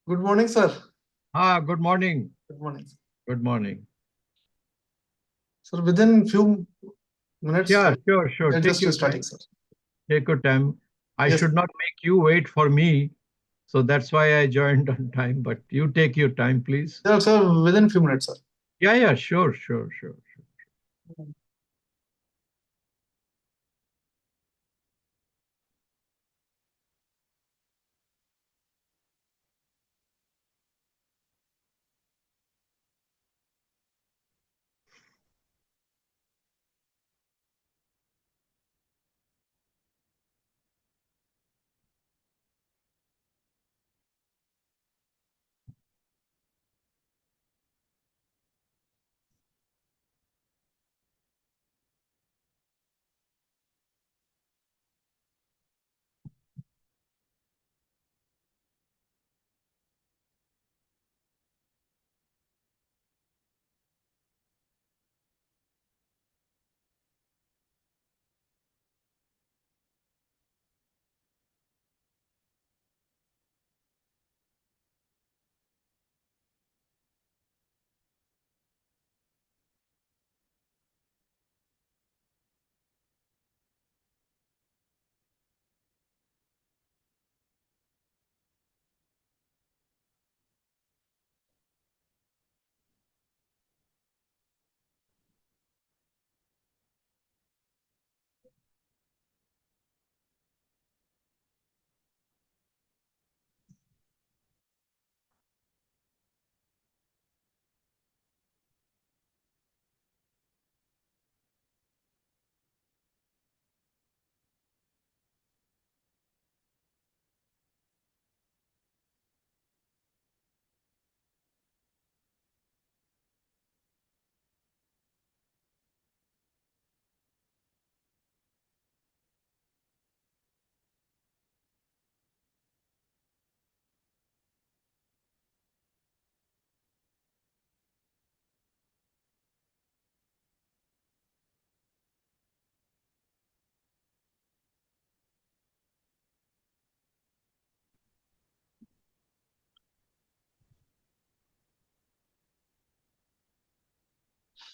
Good morning, sir. Good morning. Good morning. Good morning. Sir, within few minutes, Yeah, sure. we're Take just your starting, time. sir. Take your time. I Yes, should not make you wait for me. So that's why I joined on time. But you take your time, please. sir, within few minutes, sir. Yeah, sure.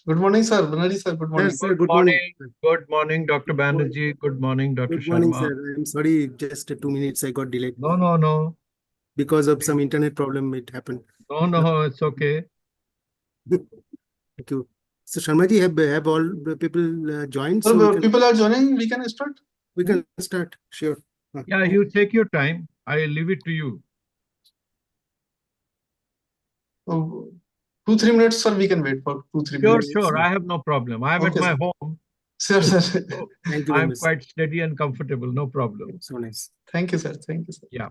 Good morning, sir. Banerjee, sir, good morning. Yes, sir. Good morning. Good morning, Dr. Good morning. Banerjee. Good morning, Dr. Good morning, Sharma. sir. I'm sorry, just 2 minutes I got delayed. No. Because of some internet problem, it happened. No, it's okay. Thank you. So, Sharmaji, have all the people joined? Sir, So people are joining. We can start. we can start. Sure. Yeah, you take your time. I leave it to you. 2-3 minutes, sir. We can wait for 2-3 minutes. Sure. I have no problem. I'm at Okay, my sir. home. Sure, sir. So Thank you very I'm much. quite steady and comfortable. No problem. So nice. Thank you, sir. Thank you, sir. Yeah.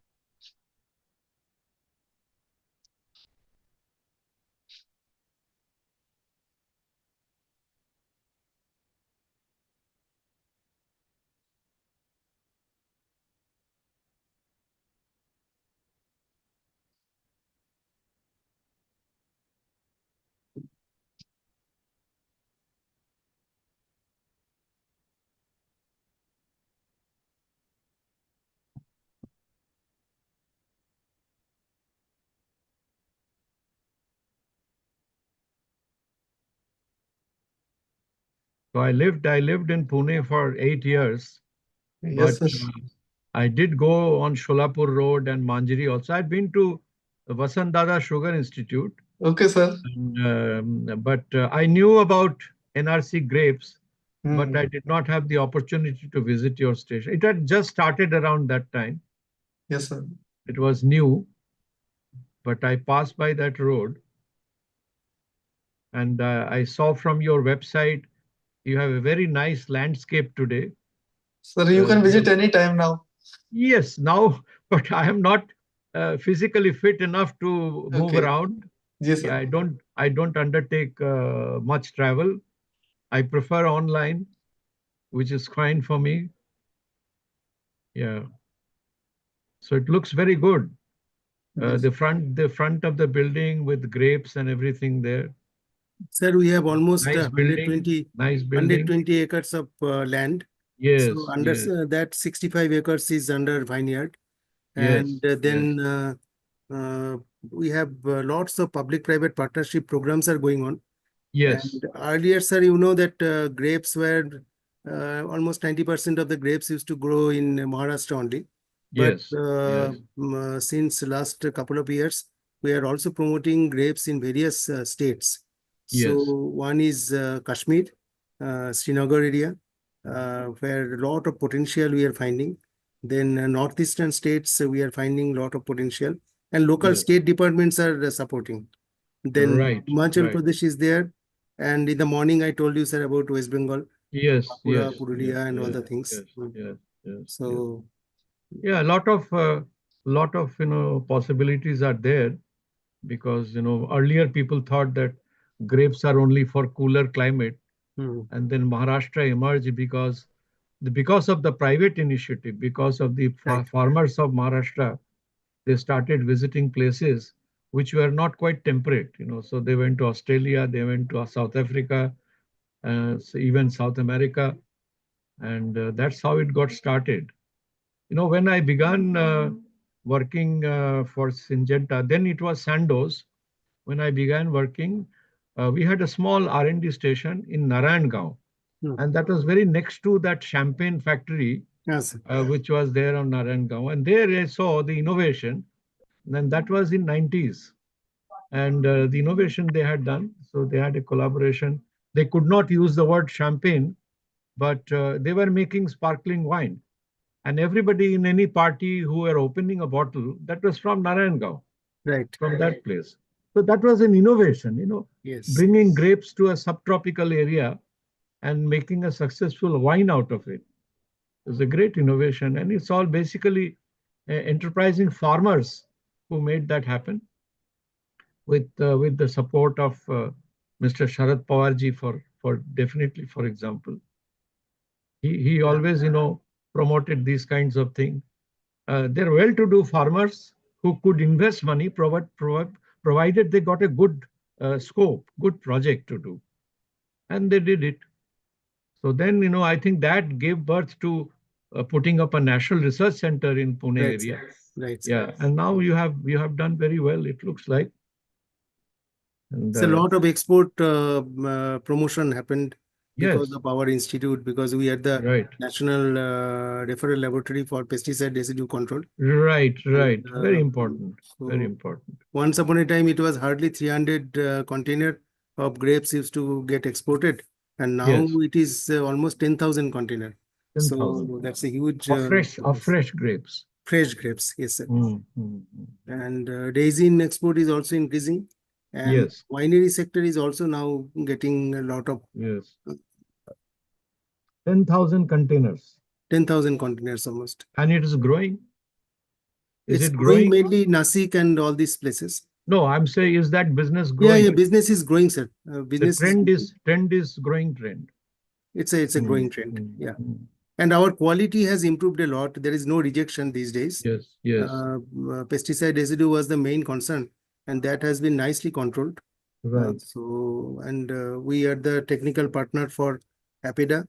So I lived in Pune for 8 years, Yes, but sir. I did go on Sholapur Road and Manjari also. I'd been to the Vasant Sugar Institute, Okay, sir. but I knew about NRC grapes, but Hmm. I did not have the opportunity to visit your station. It had just started around that time. Yes, sir. It was new, but I passed by that road, and I saw from your website you have a very nice landscape today. Sir, you can You visit have- any time now. Yes, now, but I am not physically fit enough to move Okay. around. Yes, Yeah, sir. I don't undertake much travel. I prefer online, which is fine for me. Yeah. So it looks very good. Yes. The front of the building with grapes and everything there. Sir, we have almost Nice building. 120 acres of land. Yes, So under yes, that 65 acres is under vineyard. yes, And yes. then we have lots of public-private partnership programs are going on. Yes, And earlier, sir, you know that grapes were almost 90% of the grapes used to grow in Maharashtra only. But yes, yes, since last couple of years, we are also promoting grapes in various states. So yes, one is Kashmir, Srinagar area, where a lot of potential we are finding. Then northeastern states, we are finding a lot of potential, and local yes. state departments are supporting. Then Right, Himachal right. Pradesh is there. And in the morning, I told you, sir, about West Bengal, Yes, Bankura, yes, yes, Purulia, and all yes, the things. yes, yes, yes, yes. So, Yeah, a lot of possibilities are there, because earlier people thought that grapes are only for cooler climate, mm, and then Maharashtra emerged because of the private initiative, because of the right, farmers of Maharashtra. They started visiting places which were not quite temperate. So they went to Australia, they went to South Africa, so even South America, and that's how it got started. When I began working for Syngenta, then it was Sandoz. When I began working, we had a small R&D station in Narayangao, mm, and that was very next to that champagne factory, yes, which was there on Narayangao. And there I saw the innovation, and that was in 90s. And the innovation they had done, so they had a collaboration. They could not use the word champagne, but they were making sparkling wine. And everybody in any party who were opening a bottle, that was from Narayangao, right, from that place. So that was an innovation, yes, bringing grapes to a subtropical area and making a successful wine out of it. It was a great innovation. And it's all basically enterprising farmers who made that happen, with the support of Mr. Sharad Pawarji, for definitely, for example. He always, promoted these kinds of things. They're well-to-do farmers who could invest money, provided they got a good scope, good project to do, and they did it. So then, I think that gave birth to putting up a national research center in Pune right, sir, area. right, sir. Yeah, and now you have done very well, it looks like. And It's a lot of export promotion happened because yes, of our institute, because we are the right, National Referral Laboratory for Pesticide Residue Control. right, And, right. Very important, very so important. once upon a time, it was hardly 300 container of grapes used to get exported, and now Yes, it is almost 10,000 container. 10,000 So that's a huge of fresh grapes. fresh grapes, yes, sir. Mm, mm, mm. And resin export is also increasing, and Yes, winery sector is also now getting a lot of yes. 10,000 containers, 10,000 containers almost. and it is growing. Is It's it growing growing? mainly Nasik and all these places. No, I'm saying, is that business Yeah, growing? business is growing, sir. The Business trend is growing trend. it's a Mm, growing trend. mm, Yeah. mm. And our quality has improved a lot. There is no rejection these days. Yes, yes, Pesticide residue was the main concern, and that has been nicely controlled. right. We are the technical partner for APEDA.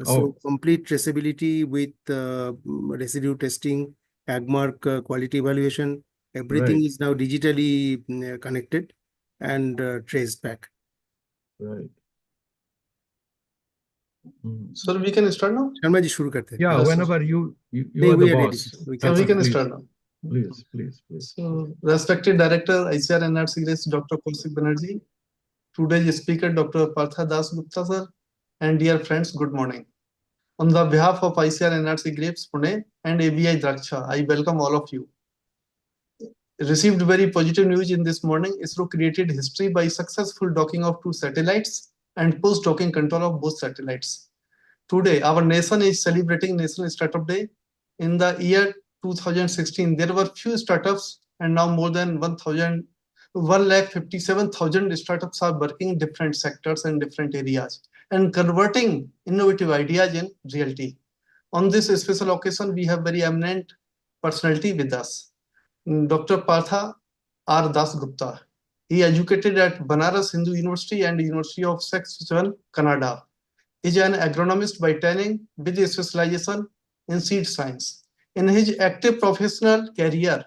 So Oh, complete traceability with residue testing, AgMark quality evaluation, right, everything is now digitally connected and traced back. right. Mm. Sir, we can start now? Sharma ji, shuru karte hain. Yeah, Yes, sir. whenever you Nahi, are the we are ready. boss. We Sir, can we can please, start now. please, please, please. So, respected Director, ICAR-NRCGrapes, Dr. Kaushik Banerjee, today's speaker, Dr. Partha Das Gupta, sir, and dear friends, good morning. On the behalf of ICAR-NRCGrapes Pune and ABI Draksha, I welcome all of you. Received very positive news in this morning. ISRO created history by successful docking of 2 satellites and post-docking control of both satellites. Today, our nation is celebrating National Startup Day. In the year 2016, there were few startups, and now more than 1,57,000 startups are working in different sectors and different areas and converting innovative ideas in reality. On this special occasion, we have very eminent personality with us. Dr. Partha R. Das Gupta. He educated at Banaras Hindu University and University of Saskatchewan, Canada. He is an agronomist by training with a specialization in seed science. In his active professional career,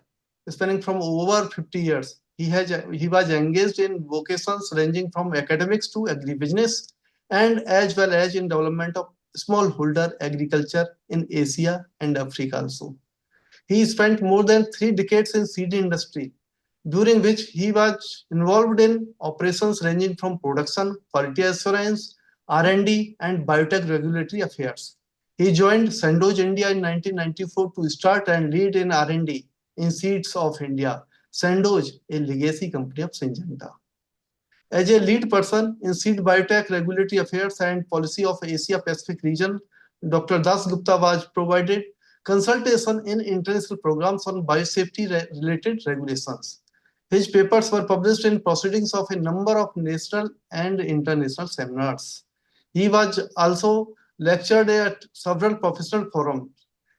spanning from over 50 years. He was engaged in vocations ranging from academics to agribusiness and as well as in development of smallholder agriculture in Asia and Africa also. He spent more than 3 decades in seed industry, during which he was involved in operations ranging from production, quality assurance, R&D, and biotech regulatory affairs. He joined Sandoz India in 1994 to start and lead in R&D in Seeds of India. Sandoz, a legacy company of Syngenta. As a lead person in seed biotech regulatory affairs and policy of Asia Pacific region, Dr. Das Gupta was provided consultation in international programs on biosafety related regulations. His papers were published in proceedings of a number of national and international seminars. He was also lectured at several professional forums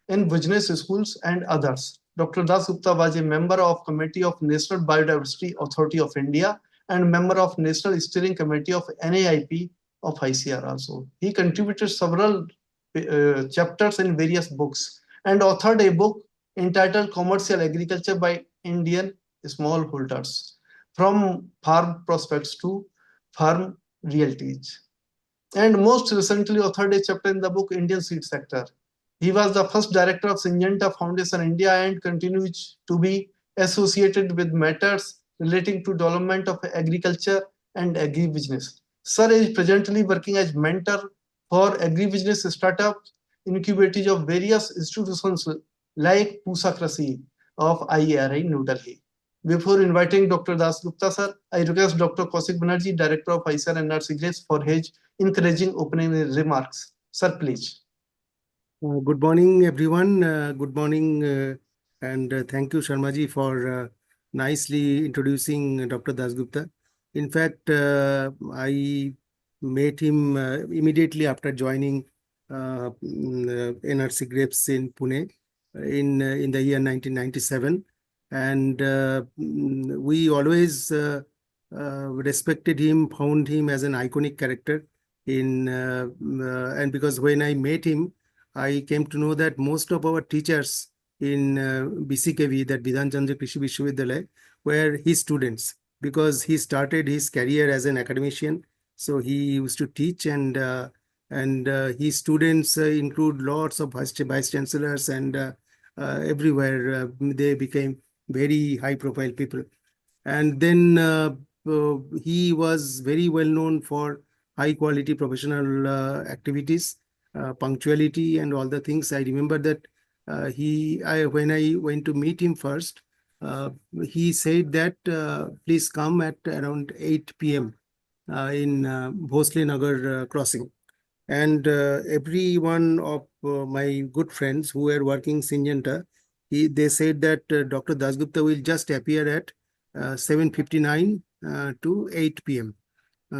in business schools and others. Dr. Das Gupta was a member of Committee of National Biodiversity Authority of India and member of National Steering Committee of NAIP of ICR also. He contributed several chapters in various books and authored a book entitled Commercial Agriculture by Indian Smallholders, from farm prospects to farm realties. And most recently authored a chapter in the book Indian Seed Sector. He was the first director of Syngenta Foundation India and continues to be associated with matters relating to development of agriculture and agribusiness. Sir is presently working as mentor for agribusiness startups, incubators of various institutions like Pusa Krasi of IARI New Delhi. Before inviting Dr. Das Gupta sir, I request Dr. Kaushik Banerjee, Director of ICAR-NRCGrapes, for his encouraging opening remarks. Sir, please. Good morning, everyone. Good morning, and thank you, Sharmaji, for nicely introducing Dr. Dasgupta. In fact, I met him immediately after joining NRCGrapes in Pune in the year 1997, and we always respected him, found him as an iconic character and because when I met him, I came to know that most of our teachers in BCKV, that Bidhan Chandra Krishi Vishwavidyalaya, were his students, because he started his career as an academician. So he used to teach, and his students include lots of vice chancellors, and everywhere they became very high profile people. And then he was very well known for high quality professional activities, punctuality and all the things. I remember that when I went to meet him first, he said that please come at around 8 p.m. In Bhosle Nagar crossing. And every one of my good friends who were working Syngenta, they said that Dr. Dasgupta will just appear at 7:59 to 8 p.m.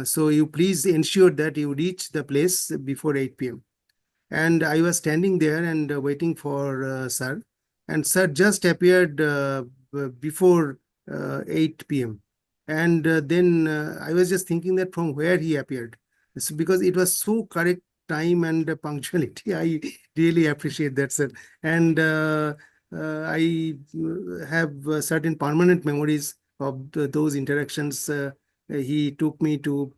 So you please ensure that you reach the place before 8 p.m. And I was standing there and waiting for sir. And sir just appeared before 8 p.m. And then I was just thinking that from where he appeared. It's because it was so correct time and punctuality. I really appreciate that, sir. And I have certain permanent memories of those interactions. He took me to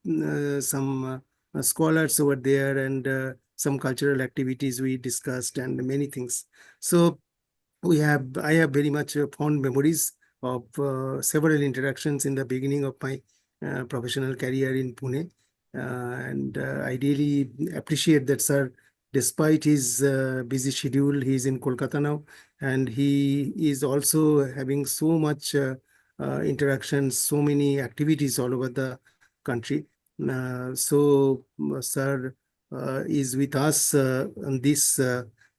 some scholars over there, and some cultural activities we discussed, and many things. So I have very much fond memories of several interactions in the beginning of my professional career in Pune. And I really appreciate that, sir. Despite his busy schedule, he is in Kolkata now, and he is also having so much interactions, so many activities all over the country. Sir is with us on this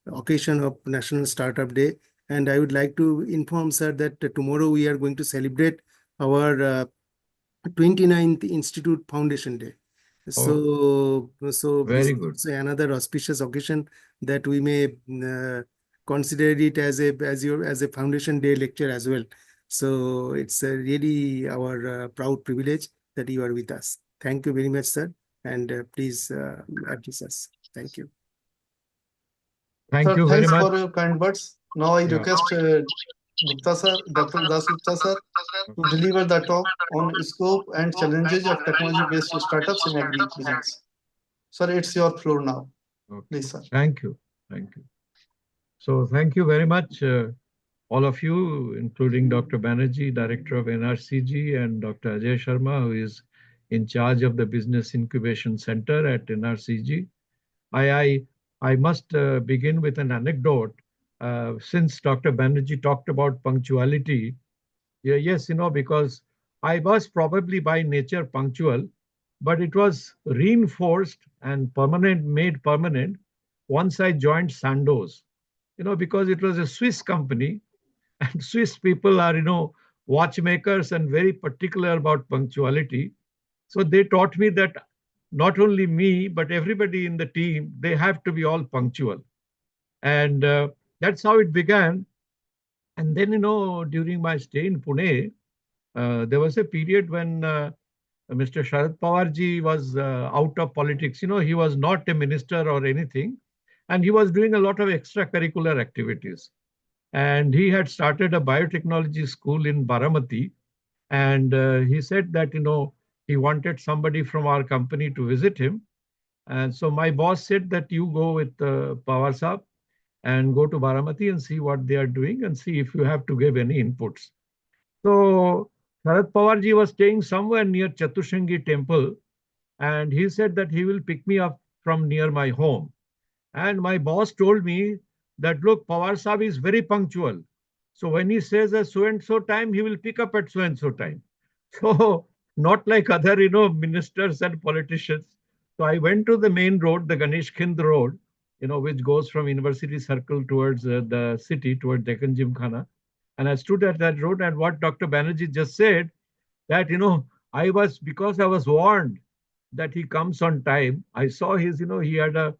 occasion of National Startup Day. And I would like to inform, sir, that tomorrow we are going to celebrate our 29th Institute Foundation Day. So very good. It's another auspicious occasion that we may consider it as a Foundation Day lecture as well. So it's really our proud privilege that you are with us. Thank you very much, sir. And please address us. Thank you. Thank Sir, you very thanks much. for your kind words. Now I Yeah. request Gupta sir, Dr. Das Gupta sir, to deliver the talk on scope and challenges of technology-based startups in agri-business. Sir, it's your floor now. Okay. Please, sir. Thank you. Thank you. So thank you very much, all of you, including Dr. Banerjee, Director of NRCG, and Dr. Ajay Sharma, who is in charge of the Business Incubation Center at NRCG. I must begin with an anecdote. Since Dr. Banerjee talked about punctuality, yeah, yes, because I was probably by nature punctual, but it was reinforced and made permanent once I joined Sandoz. Because it was a Swiss company, and Swiss people are, watchmakers and very particular about punctuality. So they taught me that not only me, but everybody in the team, they have to be all punctual. And that's how it began. And then, during my stay in Pune, there was a period when Mr. Sharad Pawarji was out of politics. He was not a minister or anything, and he was doing a lot of extracurricular activities. And he had started a biotechnology school in Baramati. And he said that, he wanted somebody from our company to visit him. And so my boss said that you go with Pawar Saab and go to Baramati and see what they are doing and see if you have to give any inputs. So Sharad Pawarji was staying somewhere near Chatushangi temple, and he said that he will pick me up from near my home. And my boss told me that, look, Pawar Saab is very punctual. So when he says a so and so time, he will pick up at so and so time. So not like other, ministers and politicians. So I went to the main road, the Ganesh Khind road, which goes from University Circle towards the city, towards Deccan Gymkhana. And I stood at that road, and what Dr. Banerjee just said, that, because I was warned that he comes on time, I saw he had a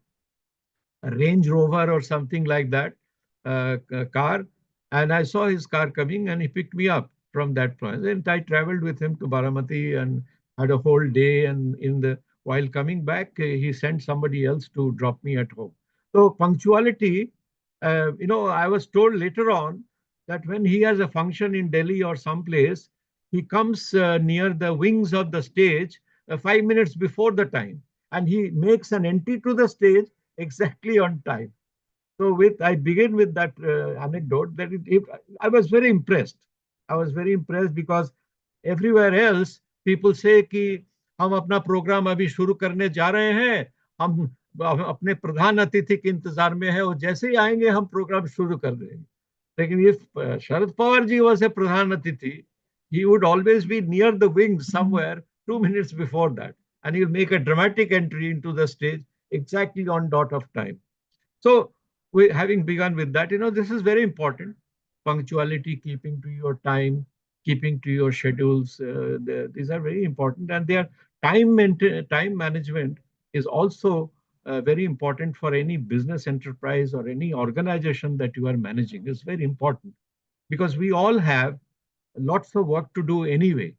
Range Rover or something like that car. And I saw his car coming, and he picked me up from that point. And I traveled with him to Baramati and had a whole day. And while coming back, he sent somebody else to drop me at home. So punctuality, I was told later on that when he has a function in Delhi or someplace, he comes near the wings of the stage 5 minutes before the time, and he makes an entry to the stage exactly on time. So I begin with that anecdote that I was very impressed. I was very impressed because everywhere else people say कि हम अपना programme अभी शुरू करने जा रहे हैं, हम अपने प्रधान अतिथि के इंतजार में है और जैसे ही आएंगे हम प्रोग्राम शुरू कर देंगे. लेकिन if Sharad Pawar ji was a pradhan atithi, he would always be near the wings somewhere 2 minutes before that, and he'll make a dramatic entry into the stage exactly on dot of time. So, having begun with that, this is very important. Punctuality, keeping to your time, keeping to your schedules. These are very important, and their time management is also very important for any business enterprise or any organization that you are managing. It's very important because we all have lots of work to do anyway,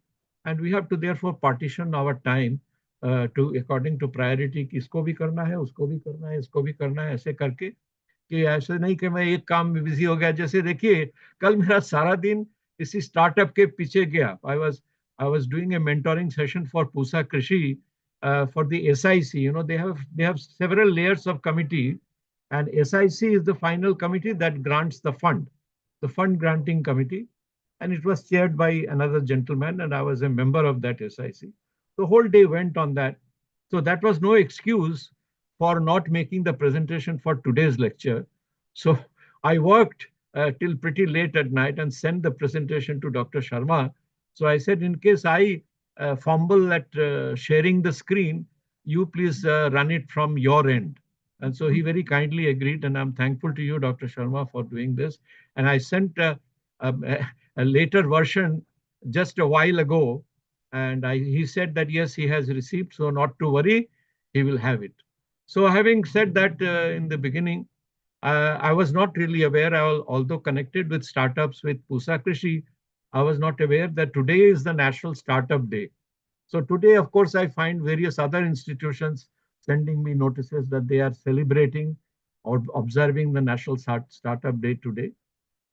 and we have to therefore partition our time to according to priority कि इसको भी करना है, उसको भी करना है, इसको भी करना है, ऐसे करके कि ऐसे नहीं कि मैं एक काम में बिजी हो गया. जैसे देखिए कल मेरा सारा दिन इसी स्टार्टअप के पीछे गया. I was doing a mentoring session for Pusa Krishi for the SIC. They have several layers of committee, and SIC is the final committee that grants the fund granting committee, and it was chaired by another gentleman, and I was a member of that SIC. The whole day went on that. So that was no excuse for not making the presentation for today's lecture. So I worked till pretty late at night and sent the presentation to Dr. Sharma. So I said, in case I fumble at sharing the screen, you please run it from your end. And so he very kindly agreed, and I'm thankful to you, Dr. Sharma, for doing this. And I sent a later version just a while ago, and he said that yes, he has received, so not to worry, he will have it. So having said that in the beginning, I was not really aware, although connected with startups with Pusa Krishi, I was not aware that today is the National Startup Day. So today, of course, I find various other institutions sending me notices that they are celebrating or observing the National Startup Day today.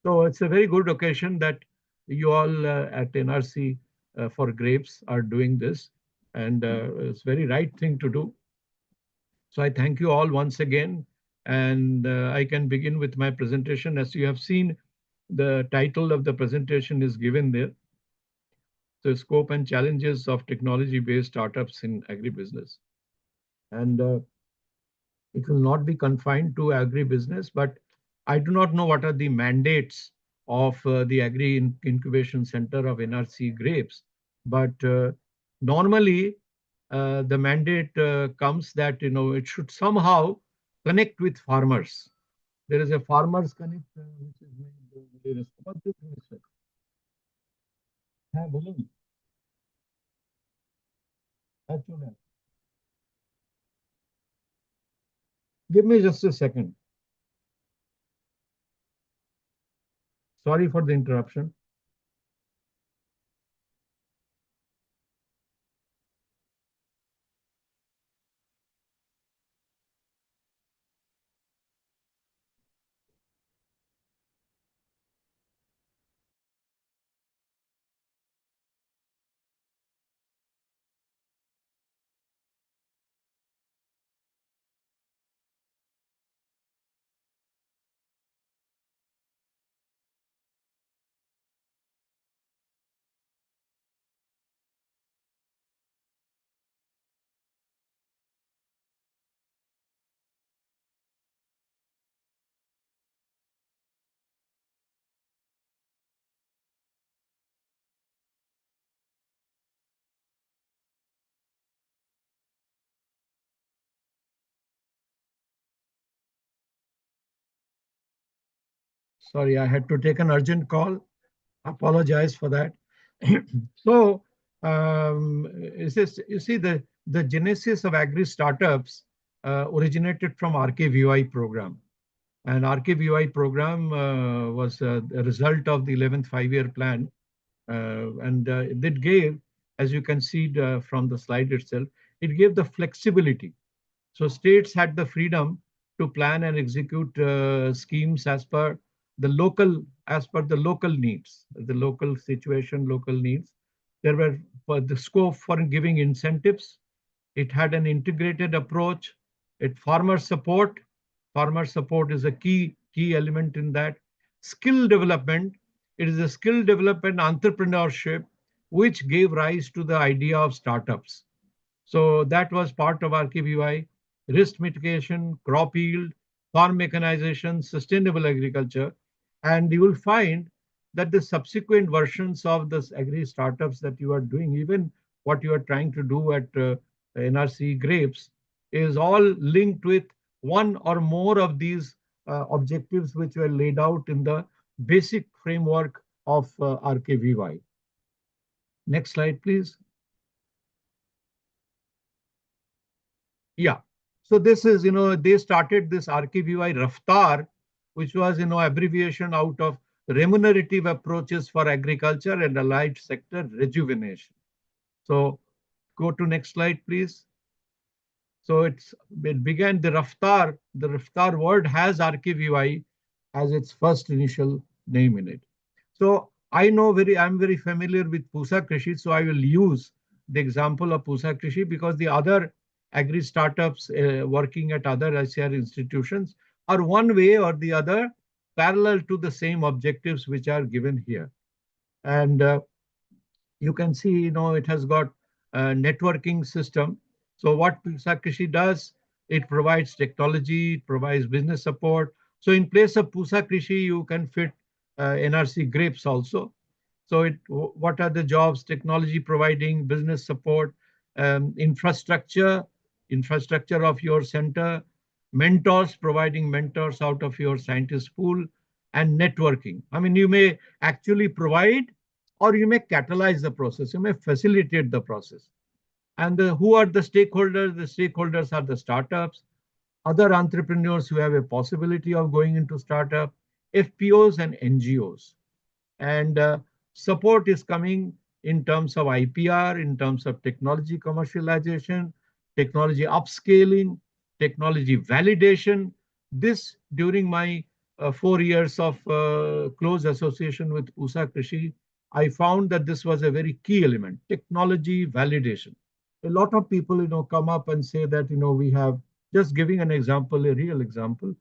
So it's a very good occasion that you all at NRC for grapes are doing this, and it's very right thing to do. So I thank you all once again, and I can begin with my presentation. As you have seen, the title of the presentation is given there. So scope and challenges of technology-based startups in agribusiness. And it will not be confined to agribusiness, but I do not know what are the mandates of the Agri Incubation Center of NRC Grapes. But normally, the mandate comes that it should somehow connect with farmers. There is a farmers connect which is made. হ্যাঁ বলুন হ্যাঁ চলে আসুন। Give me just a second. Sorry for the interruption. Sorry, I had to take an urgent call. Apologize for that. So, you see, the genesis of agri startups originated from RKVY program. And RKVY program was a result of the 11th five-year plan. And it gave, as you can see from the slide itself, it gave the flexibility. So states had the freedom to plan and execute schemes as per the local needs, the local situation, local needs. There were for the scope for giving incentives. It had an integrated approach. It farmer support. Farmer support is a key element in that. Skill development. It is a skill development entrepreneurship which gave rise to the idea of startups. So that was part of RKVY, risk mitigation, crop yield, farm mechanization, sustainable agriculture. And you will find that the subsequent versions of this agri startups that you are doing, even what you are trying to do at NRC Grapes, is all linked with one or more of these objectives which were laid out in the basic framework of RKVY. Next slide, please. Yeah. So this is, they started this RKVY Raftar, which was, abbreviation out of remunerative approaches for agriculture and allied sector rejuvenation. So go to next slide, please. So it began the Raftar. The Raftar word has RKVY as its first initial name in it. So I'm very familiar with Pusa Krishi, so I will use the example of Pusa Krishi because the other agri startups working at other ICAR institutions are one way or the other parallel to the same objectives which are given here. And you can see, it has got a networking system. So what Pusa Krishi does, it provides technology, it provides business support. So in place of Pusa Krishi, you can fit NRC Grapes also. So what are the jobs? Technology providing, business support, infrastructure of your center, mentors, providing mentors out of your scientist pool, and networking. I mean, you may actually provide or you may catalyze the process, you may facilitate the process. And who are the stakeholders? The stakeholders are the startups, other entrepreneurs who have a possibility of going into startup, FPOs and NGOs. And support is coming in terms of IPR, in terms of technology commercialization, technology upscaling, technology validation. This during my 4 years of close association with Pusa Krishi, I found that this was a very key element, technology validation. A lot of people, come up and say that, we have, just giving an example, a real example,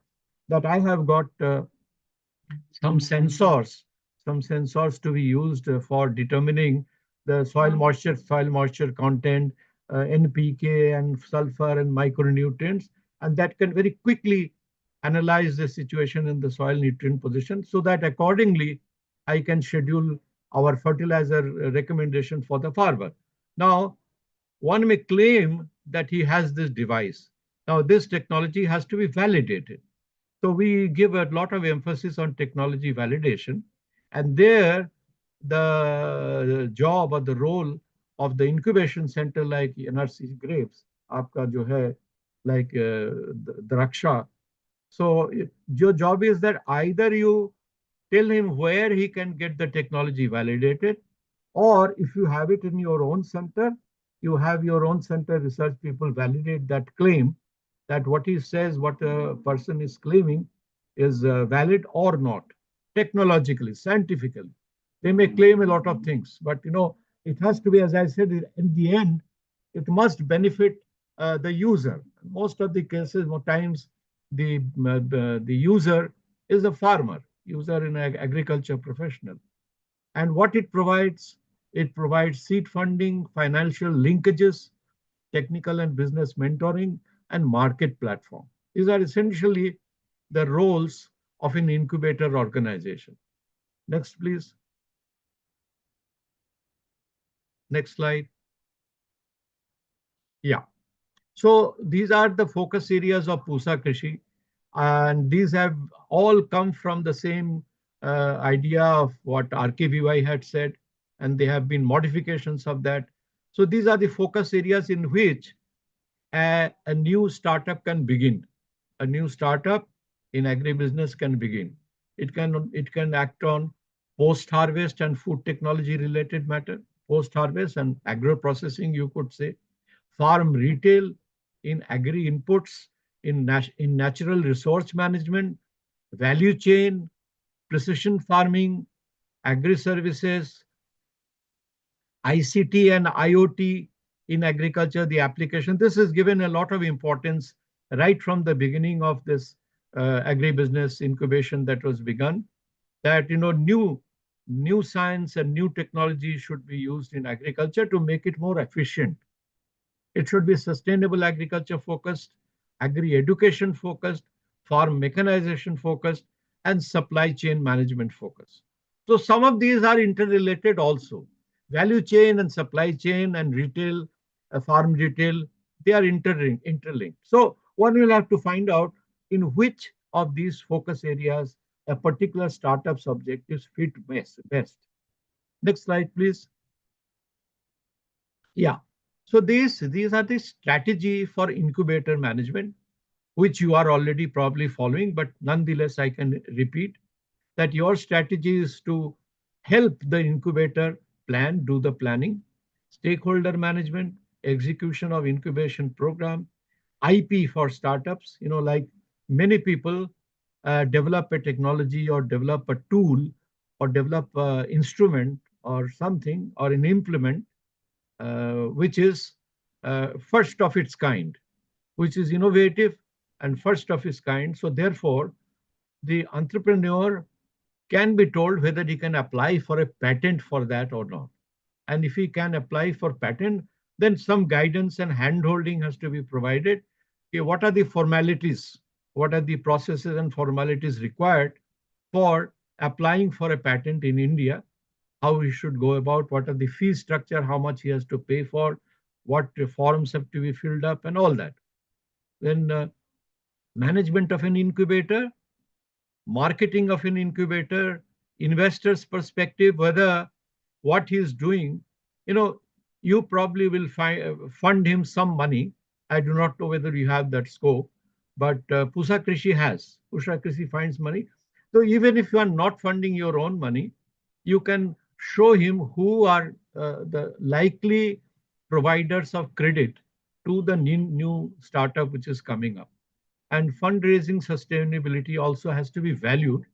that I have got some sensors, some sensors to be used for determining the soil moisture content, NPK and sulfur and micronutrients, and that can very quickly analyze the situation in the soil nutrient position so that accordingly I can schedule our fertilizer recommendation for the farmer. Now, one may claim that he has this device. Now, this technology has to be validated. So we give a lot of emphasis on technology validation. And there, the job or the role of the incubation center like NRC Grapes, आपका जो है, like Draksha. So your job is that either you tell him where he can get the technology validated, or if you have it in your own center, you have your own center research people validate that claim, that what he says, what a person is claiming is valid or not, technologically, scientifically. They may claim a lot of things, but it has to be, as I said, in the end, it must benefit the user. Most of the cases, more times, the user is a farmer, user in an agriculture professional. And what it provides seed funding, financial linkages, technical and business mentoring, and market platform. These are essentially the roles of an incubator organization. Next, please. Next slide. Yeah. So these are the focus areas of Pusa Krishi, and these have all come from the same idea of what RKVY had said, and there have been modifications of that. So these are the focus areas in which a new startup can begin. A new startup in agribusiness can begin. It can act on post-harvest and food technology related matter, post-harvest and agro-processing, you could say, farm retail, in agri inputs, in natural resource management, value chain, precision farming, agri services, ICT and IoT in agriculture, the application. This is given a lot of importance right from the beginning of this agribusiness incubation that was begun, that new science and new technology should be used in agriculture to make it more efficient. It should be sustainable agriculture focused, agri-education focused, farm mechanization focused, and supply chain management focused. So some of these are interrelated also. Value chain and supply chain and retail, farm retail, they are interlinked. So one will have to find out in which of these focus areas a particular startup's objectives fit best. Next slide, please. Yeah. So these are the strategy for incubator management, which you are already probably following, but nonetheless, I can repeat that your strategy is to help the incubator plan, do the planning, stakeholder management, execution of incubation program, IP for startups, like many people develop a technology or develop a tool or develop an instrument or something or an implement which is first of its kind, which is innovative and first of its kind. So therefore, the entrepreneur can be told whether he can apply for a patent for that or not. And if he can apply for patent, then some guidance and handholding has to be provided. Okay, what are the formalities? What are the processes and formalities required for applying for a patent in India? How he should go about, what are the fee structure, how much he has to pay for, what forms have to be filled up, and all that. Then management of an incubator, marketing of an incubator, investors' perspective, whether what he is doing, you probably will fund him some money. I do not know whether you have that scope, but Pusa Krishi has. Pusa Krishi finds money. So even if you are not funding your own money, you can show him who are the likely providers of credit to the new startup which is coming up. and fundraising sustainability also has to be valued,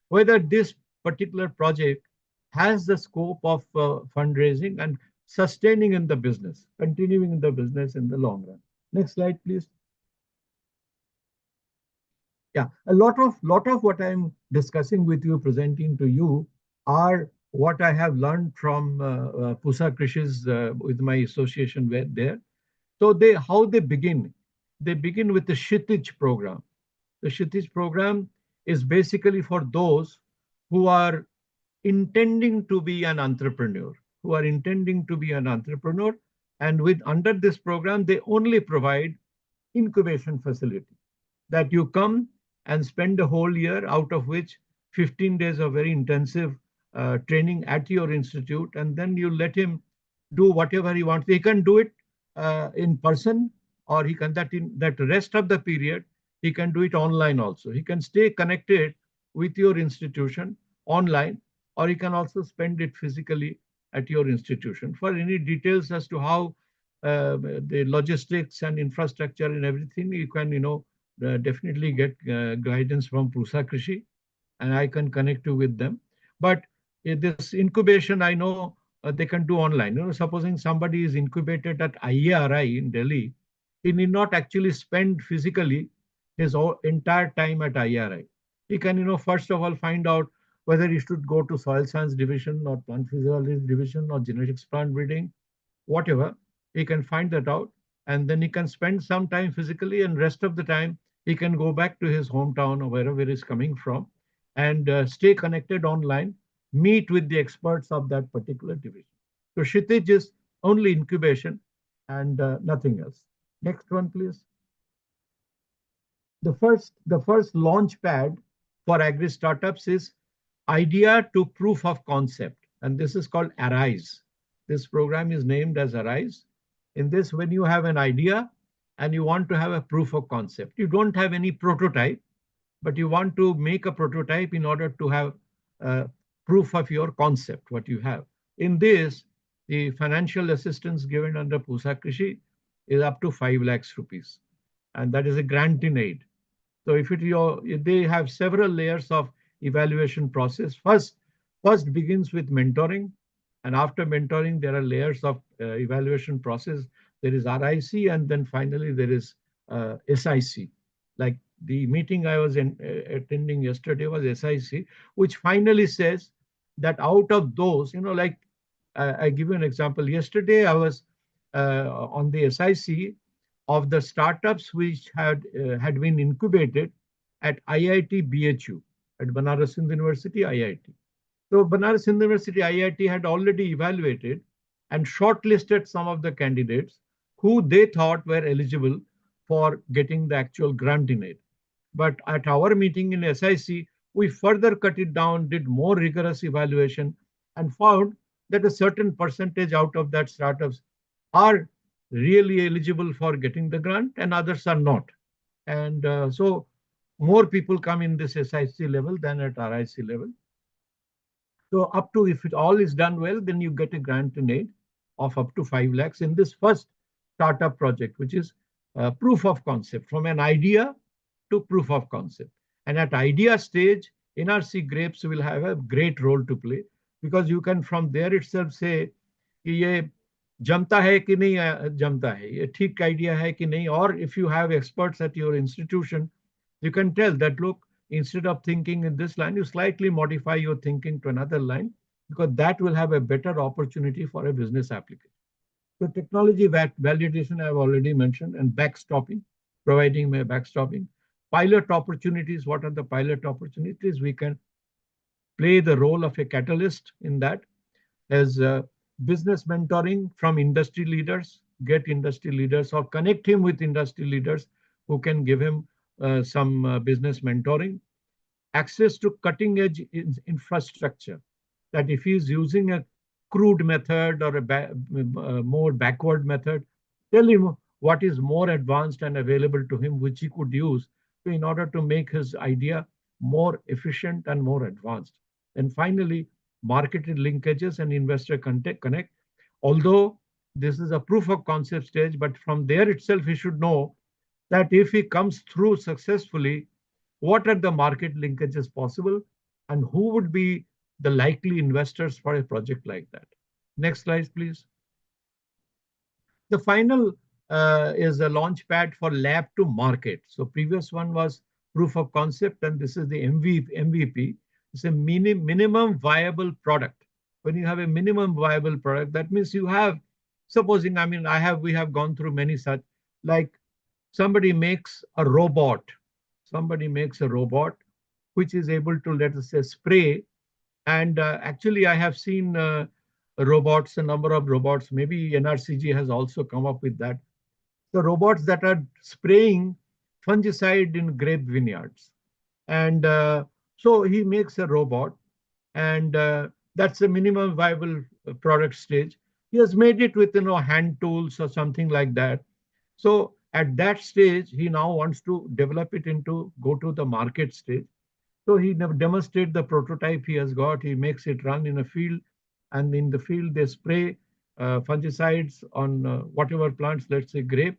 whether this particular project has the scope of fundraising and sustaining in the business, continuing in the business in the long run. Next slide, please. Yeah, a lot of what I'm discussing with you, presenting to you, are what I have learned from Pusa Krishi's with my association with there. So how they begin? They begin with the Shitij program. The Shitij program is basically for those who are intending to be an entrepreneur, and with under this program, they only provide incubation facility, that you come and spend a whole year, out of which 15 days of very intensive training at your institute, and then you let him do whatever he wants. He can do it in person, or he can that rest of the period he can do it online also. He can stay connected with your institution online, or he can also spend it physically at your institution. For any details as to how the logistics and infrastructure and everything, you can definitely get guidance from Pusa Krishi, and I can connect you with them. But this incubation, I know they can do online. Supposing somebody is incubated at IARI in Delhi, he need not actually spend physically his entire time at IARI. He can, first of all, find out whether he should go to soil science division or plant physiology division or genetics plant breeding, whatever. He can find that out, and then he can spend some time physically, and rest of the time he can go back to his hometown or wherever he's coming from, and stay connected online, meet with the experts of that particular division. So Kshitij is only incubation and nothing else. Next one, please. The first launch pad for agri startups is idea to proof of concept, and this is called ARISE. This program is named as ARISE. In this, when you have an idea and you want to have a proof of concept, you don't have any prototype, but you want to make a prototype in order to have proof of your concept, what you have. In this, the financial assistance given under Pusa Krishi is up to 5 lakhs rupees, and that is a grant in aid. So if they have several layers of evaluation process. First begins with mentoring, and after mentoring, there are layers of evaluation process. There is RIC, and then finally there is SIC. Like the meeting I was attending yesterday was SIC, which finally says that out of those, like I give you an example. Yesterday I was on the SIC of the startups which had been incubated at IIT BHU, at Banaras Hind University, IIT. So Banaras Hind University, IIT had already evaluated and shortlisted some of the candidates who they thought were eligible for getting the actual grant in aid. But at our meeting in SIC, we further cut it down, did more rigorous evaluation, and found that a certain percentage out of that startups are really eligible for getting the grant and others are not. And so more people come in this SIC level than at RIC level. So up to, if it all is done well, then you get a grant in aid of up to 5 lakhs in this first startup project, which is proof of concept, from an idea to proof of concept. And at idea stage, NRCGrapes will have a great role to play, because you can from there itself say, ye जमता है कि नहीं जमता है, ये ठीक idea है कि नहीं. Or if you have experts at your institution, you can tell that, look, instead of thinking in this line, you slightly modify your thinking to another line, because that will have a better opportunity for a business application. So technology validation I have already mentioned, and backstopping, providing my backstopping. Pilot opportunities, what are the pilot opportunities? We can play the role of a catalyst in that, as business mentoring from industry leaders, get industry leaders or connect him with industry leaders who can give him some business mentoring. Access to cutting edge infrastructure, that if he's using a crude method or a more backward method, tell him what is more advanced and available to him, which he could use in order to make his idea more efficient and more advanced. And finally, marketed linkages and investor connect. Although this is a proof of concept stage, but from there itself, he should know that if he comes through successfully, what are the market linkages possible and who would be the likely investors for a project like that. Next slide, please. The final is a launch pad for lab to market. So previous one was proof of concept, and this is the MVP. It's a minimum viable product. When you have a minimum viable product, that means you have, supposing, I mean, we have gone through many such, like somebody makes a robot. Somebody makes a robot which is able to, let us say, spray. And actually, I have seen robots, a number of robots. Maybe NRCG has also come up with that. The robots that are spraying fungicide in grape vineyards. And so he makes a robot, and that's a minimum viable product stage. He has made it with hand tools or something like that. So at that stage, he now wants to develop it into go to the market stage. So he demonstrates the prototype he has got. He makes it run in a field, and in the field they spray fungicides on whatever plants, let's say grape,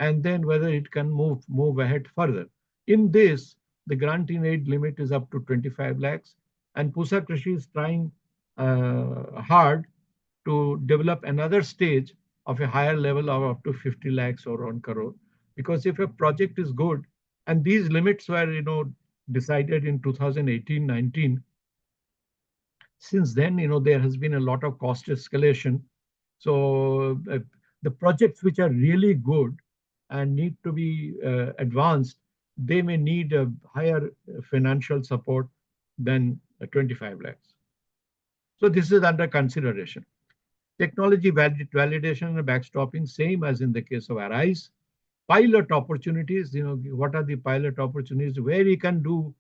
and then whether it can move ahead further. In this, the grant in aid limit is up to 25 lakhs, and Pusa Krishi is trying hard to develop another stage of a higher level of up to 50 lakhs or 1 crore. Because if a project is good, and these limits were, decided in 2018-19, since then, there has been a lot of cost escalation. So the projects which are really good and need to be advanced, they may need a higher financial support than 25 lakhs. So this is under consideration. Technology validation and backstopping, same as in the case of ARISE. Pilot opportunities, what are the pilot opportunities where he can do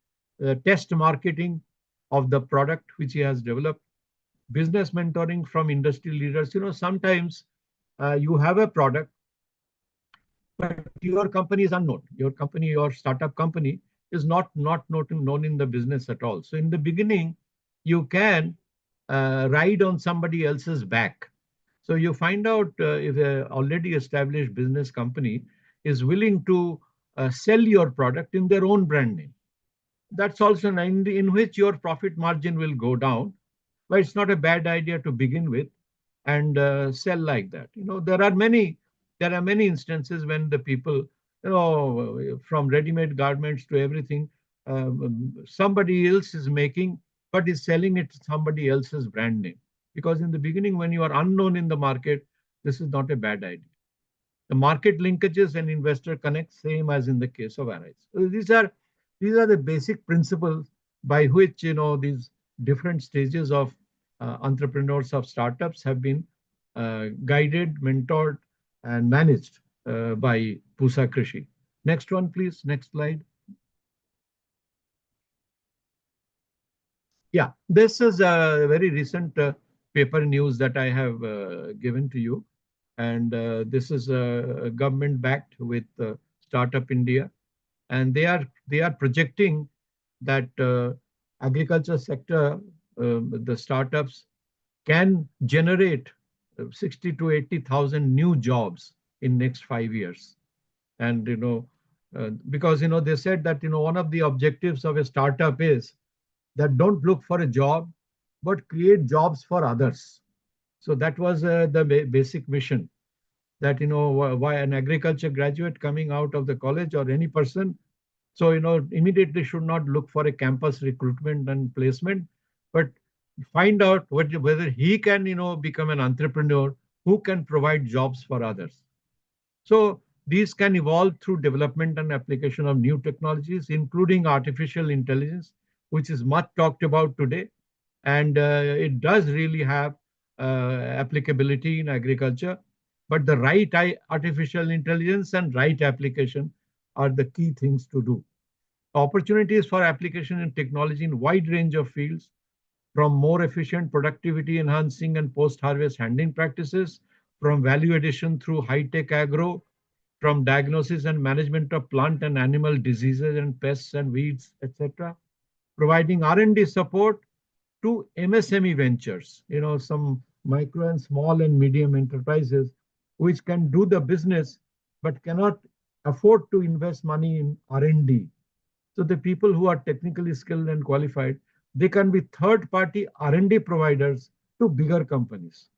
test marketing of the product which he has developed. Business mentoring from industry leaders. Sometimes you have a product, but your company is unknown. Your company, your startup company is not known in the business at all. So in the beginning, you can ride on somebody else's back. So you find out if an already established business company is willing to sell your product in their own brand name. That's also in which your profit margin will go down, but it's not a bad idea to begin with and sell like that. There are many instances when the people, from ready-made garments to everything, somebody else is making, but is selling it to somebody else's brand name. Because in the beginning, when you are unknown in the market, this is not a bad idea. The market linkages and investor connect, same as in the case of ARISE. So these are the basic principles by which these different stages of entrepreneurs of startups have been guided, mentored, and managed by Pusa Krishi. Next one, please. Next slide. Yeah, this is a very recent paper news that I have given to you. And this is government backed with Startup India. And they are projecting that agriculture sector, the startups can generate 60 to 80,000 new jobs in next 5 years. And, because, they said that, one of the objectives of a startup is that don't look for a job, but create jobs for others. So that was the basic mission, that, why an agriculture graduate coming out of the college or any person, so, immediately should not look for a campus recruitment and placement, but find out whether he can, become an entrepreneur who can provide jobs for others. So these can evolve through development and application of new technologies, including artificial intelligence, which is much talked about today. And it does really have applicability in agriculture. But the right artificial intelligence and right application are the key things to do. Opportunities for application in technology in wide range of fields, from more efficient productivity enhancing and post-harvest handling practices, from value addition through high-tech agro, from diagnosis and management of plant and animal diseases and pests and weeds, etc. Providing R&D support to MSME ventures, some micro and small and medium enterprises which can do the business but cannot afford to invest money in R&D. So the people who are technically skilled and qualified, they can be third-party R&D providers to bigger companies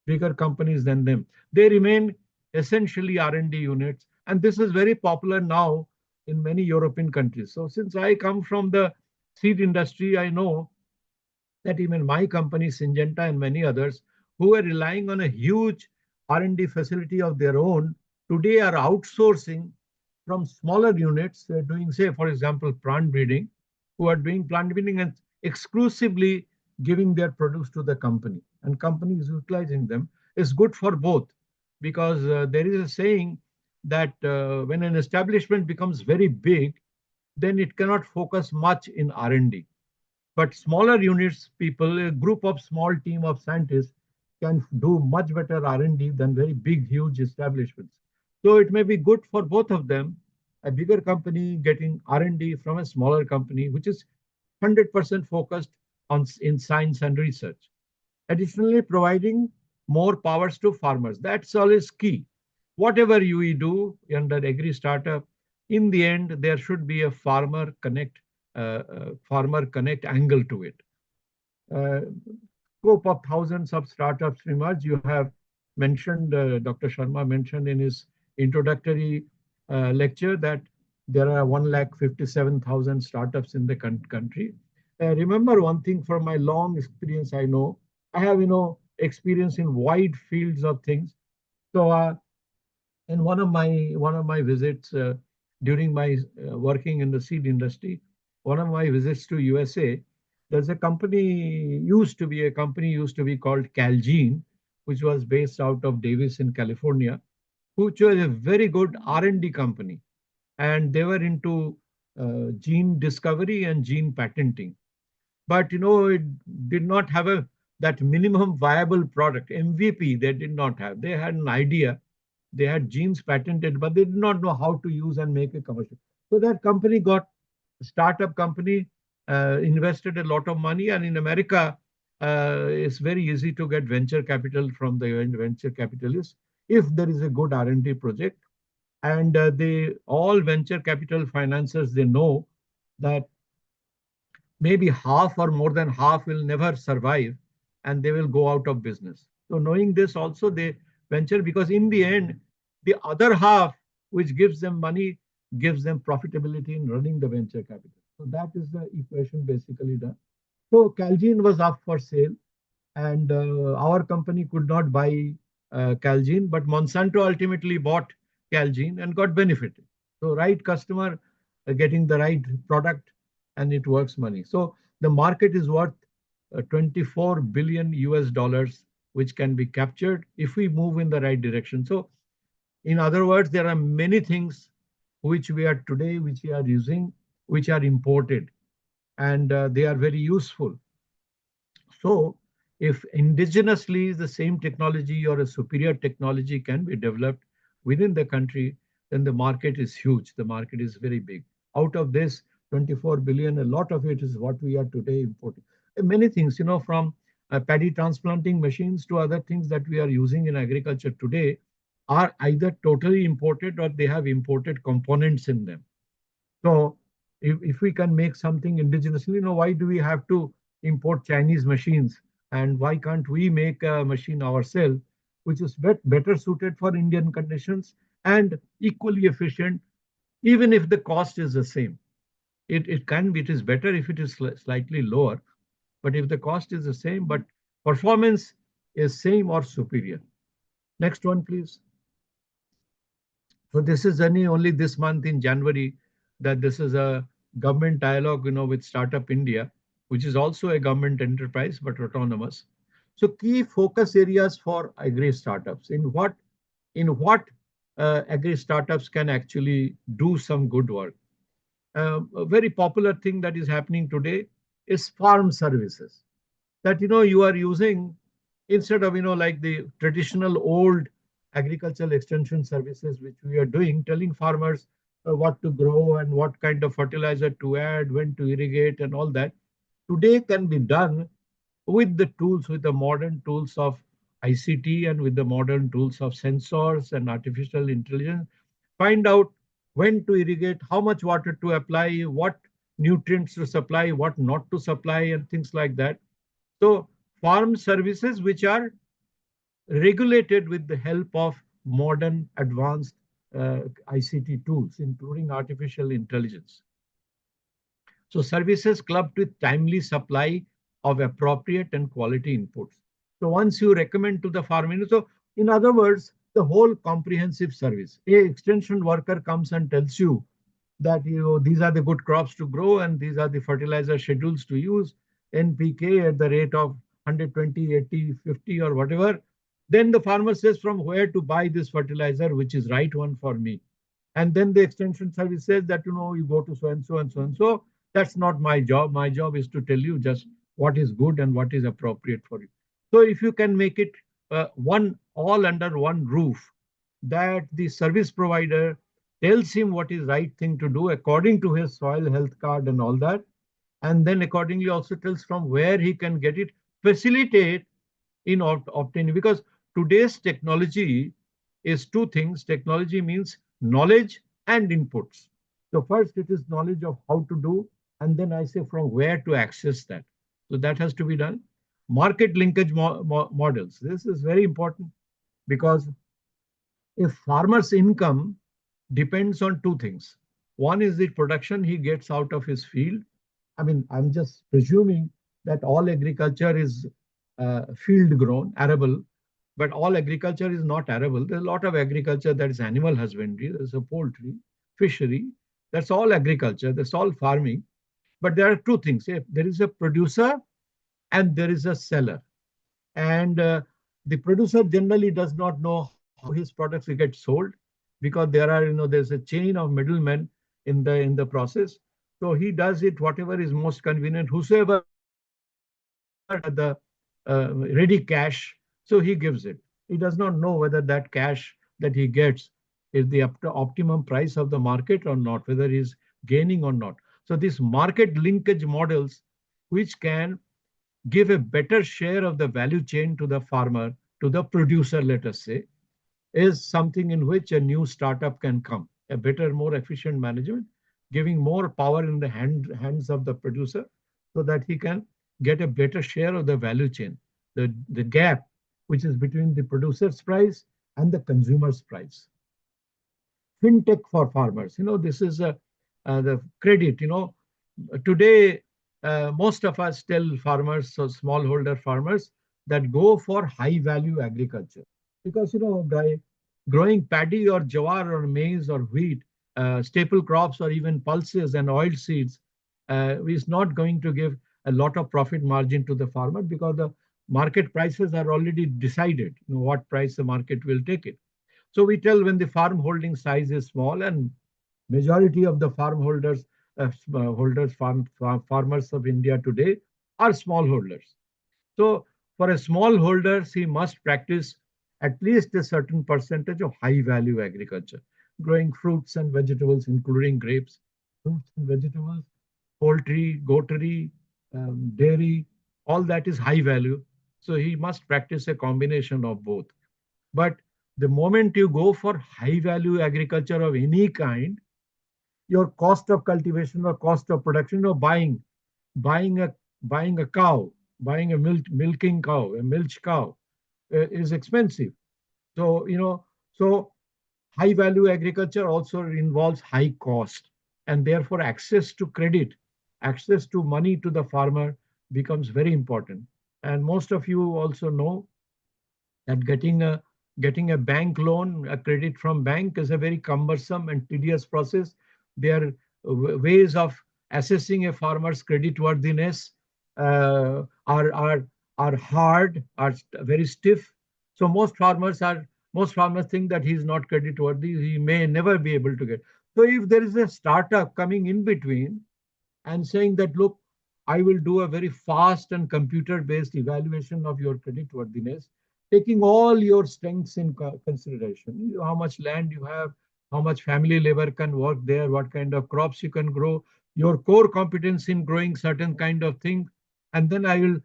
than them. They remain essentially R&D units, and this is very popular now in many European countries. So since I come from the seed industry, I know that even my company, Syngenta, and many others who were relying on a huge R&D facility of their own, today are outsourcing from smaller units, doing, say, for example, plant breeding, who are doing plant breeding and exclusively giving their produce to the company. And company is utilizing them. It's good for both, because there is a saying that when an establishment becomes very big, then it cannot focus much in R&D. But smaller units, people, a group of small team of scientists can do much better R&D than very big, huge establishments. So it may be good for both of them, a bigger company getting R&D from a smaller company, which is 100% focused on in science and research. Additionally, providing more powers to farmers. That's always key. Whatever you do under agri startup, in the end, there should be a farmer connect angle to it. Uh, Scope of thousands of startups emerge. You have mentioned, Dr. Sharma mentioned in his introductory lecture that there are 1,57,000 startups in the country. Remember one thing from my long experience, I know, I have, experience in wide fields of things. So in one of my visits during my working in the seed industry, one of my visits to USA, there's a company used to be called Calgene, which was based out of Davis in California, which was a very good R&D company, and they were into gene discovery and gene patenting. But it did not have a that minimum viable product MVP. They did not have. They had an idea, they had genes patented, but they did not know how to use and make a commercial. So that company got a startup company, invested a lot of money, and in America, it's very easy to get venture capital from the venture capitalists if there is a good R&D project. And they all venture capital financiers, they know that maybe half or more than half will never survive and they will go out of business. So knowing this also, they venture, because in the end, the other half, which gives them money, gives them profitability in running the venture capital. So that is the equation basically done. So Calgene was up for sale, and our company could not buy Calgene, but Monsanto ultimately bought Calgene and got benefited. So right customer getting the right product, and it works money. So the market is worth 24 billion US dollars, which can be captured if we move in the right direction. So in other words, there are many things which we are today, which we are using, which are imported, and they are very useful. So if indigenously the same technology or a superior technology can be developed within the country, then the market is huge. The market is very big. Out of this 24 billion, a lot of it is what we are today importing. And many things, from paddy transplanting machines to other things that we are using in agriculture today are either totally imported or they have imported components in them. So if we can make something indigenously, why do we have to import Chinese machines? And why can't we make a machine ourselves, which is better suited for Indian conditions and equally efficient, even if the cost is the same? It is better if it is slightly lower, but if the cost is the same, but performance is same or superior. Next one, please. So this is only this month in January that this is a government dialogue, with Startup India, which is also a government enterprise but autonomous. So key focus areas for agri startups. In what agri startups can actually do some good work. A very popular thing that is happening today is farm services. That you are using, instead of like the traditional old agricultural extension services which we are doing, telling farmers what to grow and what kind of fertilizer to add, when to irrigate and all that, today can be done with the tools, with the modern tools of ICT and with the modern tools of sensors and artificial intelligence. Find out when to irrigate, how much water to apply, what nutrients to supply, what not to supply, and things like that. So farm services which are regulated with the help of modern advanced ICT tools, including artificial intelligence. So services clubbed with timely supply of appropriate and quality inputs. So once you recommend to the farmer, so in other words, the whole comprehensive service. A extension worker comes and tells you that these are the good crops to grow and these are the fertilizer schedules to use, NPK at the rate of 120, 80, 50 or whatever. Then the farmer says from where to buy this fertilizer, which is right one for me. And then the extension service says that, you go to so and so and so and so. That's not my job. My job is to tell you just what is good and what is appropriate for you. So if you can make it all under one roof, that the service provider tells him what is right thing to do according to his soil health card and all that, and then accordingly also tells from where he can get it, facilitate in obtaining, because today's technology is two things. Technology means knowledge and inputs. So first it is knowledge of how to do, and then I say from where to access that. So that has to be done. Market linkage models. This is very important because a farmer's income depends on two things. One is the production he gets out of his field. I mean, I'm just presuming that all agriculture is field grown, arable, but all agriculture is not arable. There's a lot of agriculture that is animal husbandry, there's a poultry, fishery, that's all agriculture, that's all farming. But there are two things. There is a producer and there is a seller. And the producer generally does not know how his products will get sold because there's a chain of middlemen in the process. So he does it whatever is most convenient. Whosoever the ready cash, so he gives it. He does not know whether that cash that he gets is the optimum price of the market or not, whether he's gaining or not. So these market linkage models, which can give a better share of the value chain to the farmer, to the producer, let us say, is something in which a new startup can come. A better, more efficient management, giving more power in the hands of the producer so that he can get a better share of the value chain, the gap which is between the producer's price and the consumer's price. Fintech for farmers. This is the credit. Today, most of us tell farmers, so smallholder farmers, that go for high value agriculture because by growing paddy or jawar or maize or wheat, staple crops or even pulses and oil seeds is not going to give a lot of profit margin to the farmer because the market prices are already decided, what price the market will take it. So we tell when the farm holding size is small, and majority of the farm holders, farmers of India today are small holders. So for a small holders, he must practice at least a certain percentage of high value agriculture, growing fruits and vegetables, including grapes, fruits and vegetables, poultry, goatery, dairy, all that is high value. So he must practice a combination of both. But the moment you go for high value agriculture of any kind, your cost of cultivation or cost of production or buying a cow, buying a milking cow, a milch cow is expensive. So so high value agriculture also involves high cost, and therefore access to credit, access to money to the farmer becomes very important. And most of you also know that getting a bank loan, a credit from bank, is a very cumbersome and tedious process. There are ways of assessing a farmer's creditworthiness are hard, are very stiff. So most farmers think that he's not creditworthy. He may never be able to get. So if there is a startup coming in between and saying that, look, I will do a very fast and computer-based evaluation of your creditworthiness, taking all your strengths in consideration, how much land you have, how much family labor can work there, what kind of crops you can grow, your core competence in growing certain kind of thing, and then I will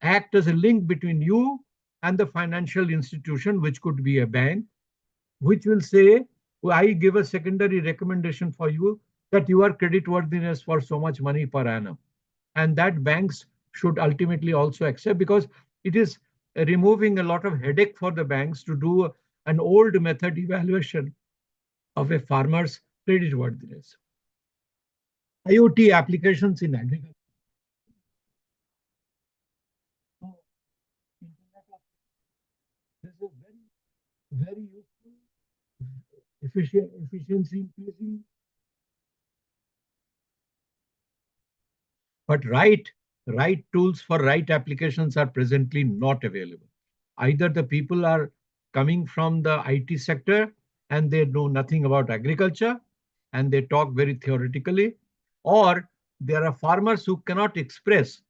act as a link between you and the financial institution, which could be a bank, which will say I give a secondary recommendation for you that you are creditworthiness for so much money per annum. And that banks should ultimately also accept, because it is removing a lot of headache for the banks to do an old method evaluation of a farmer's creditworthiness. IoT applications in agriculture. This is very useful, efficiency increasing. But right tools for right applications are presently not available. Either the people are coming from the IT sector and they know nothing about agriculture and they talk very theoretically, or there are farmers who cannot express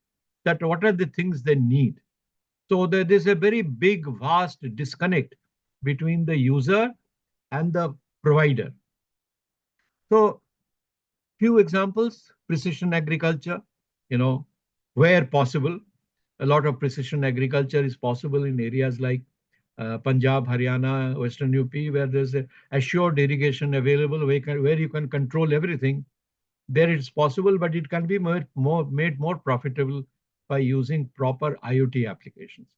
that what are the things they need. So there is a very big, vast disconnect between the user and the provider. So few examples: precision agriculture, where possible. A lot of precision agriculture is possible in areas like Punjab, Haryana, Western UP, where there's a assured irrigation available, where you can control everything. There it's possible, but it can be made more profitable by using proper IoT applications.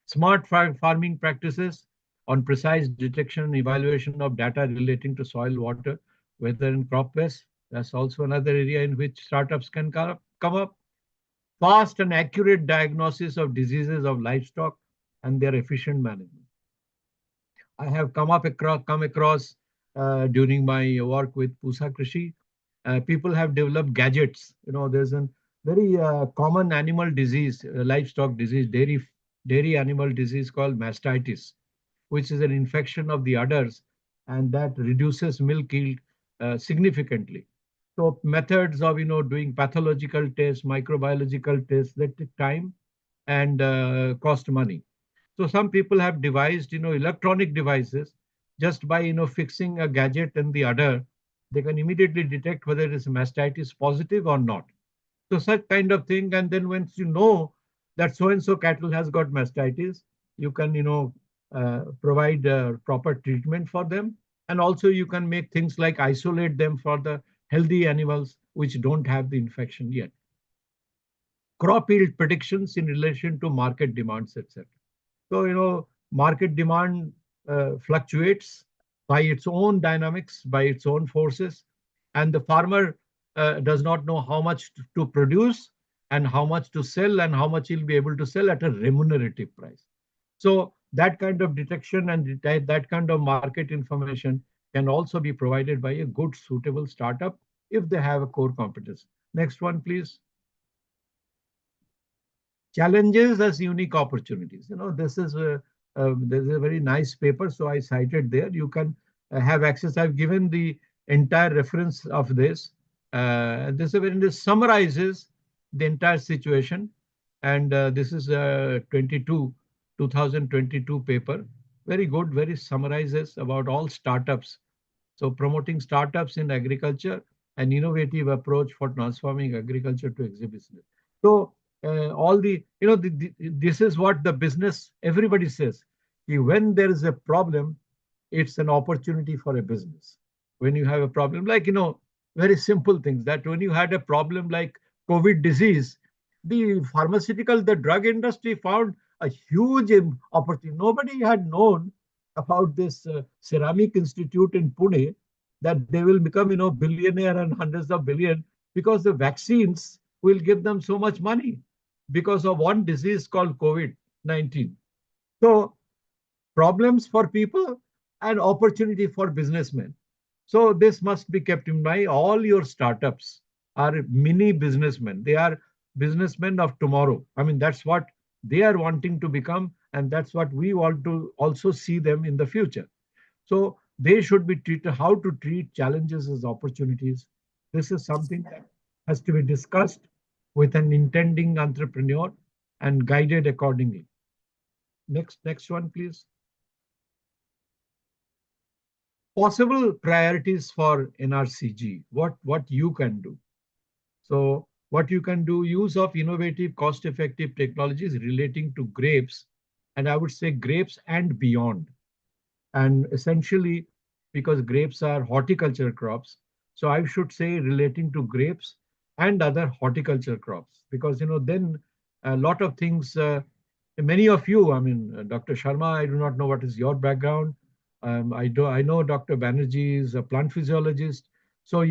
Smart farming practices on precise detection and evaluation of data relating to soil, water, weather, and crop pests. That's also another area in which startups can come up. Fast and accurate diagnosis of diseases of livestock and their efficient management. I have come across during my work with Pusa Krishi. People have developed gadgets. There's a very common animal disease, livestock disease, dairy animal disease called mastitis, which is an infection of the udders, and that reduces milk yield significantly. So methods of doing pathological tests, microbiological tests, that take time and cost money. So some people have devised electronic devices. Just by fixing a gadget in the udder, they can immediately detect whether it is mastitis positive or not. So such kind of thing, and then once you know that so and so cattle has got mastitis, you can provide proper treatment for them, and also you can make things like isolate them for the healthy animals which don't have the infection yet. Crop yield predictions in relation to market demands, etc. So, market demand fluctuates by its own dynamics, by its own forces, and the farmer does not know how much to produce and how much to sell and how much he'll be able to sell at a remunerative price. So that kind of detection and that kind of market information can also be provided by a good, suitable startup if they have a core competence. Next one, please. Challenges as unique opportunities. There's a very nice paper, so I cited there. You can have access. I've given the entire reference of this. This summarizes the entire situation, and this is 2022 paper. Very good, very summarizes about all startups. So promoting startups in agriculture, an innovative approach for transforming agriculture to agribusiness. So all this is what the business, everybody says. When there is a problem, it's an opportunity for a business. When you have a problem, like, very simple things, that when you had a problem like COVID disease, the drug industry found a huge opportunity. Nobody had known about this ceramic institute in Pune, that they will become, billionaire and hundreds of billion, because the vaccines will give them so much money because of one disease called COVID-19. So problems for people and opportunity for businessmen. So this must be kept in mind. All your startups are mini businessmen. They are businessmen of tomorrow. I mean, that's what they are wanting to become, and that's what we want to also see them in the future. So they should be treated, how to treat challenges as opportunities. This is something that has to be discussed with an intending entrepreneur and guided accordingly. Next one, please. Possible priorities for NRCG, what you can do. So what you can do: use of innovative, cost-effective technologies relating to grapes, and I would say grapes and beyond. And essentially, because grapes are horticulture crops. So I should say relating to grapes and other horticulture crops, because then a lot of things. Many of you, I mean, Dr. Sharma, I do not know what is your background. I know Dr. Banerjee is a plant physiologist. So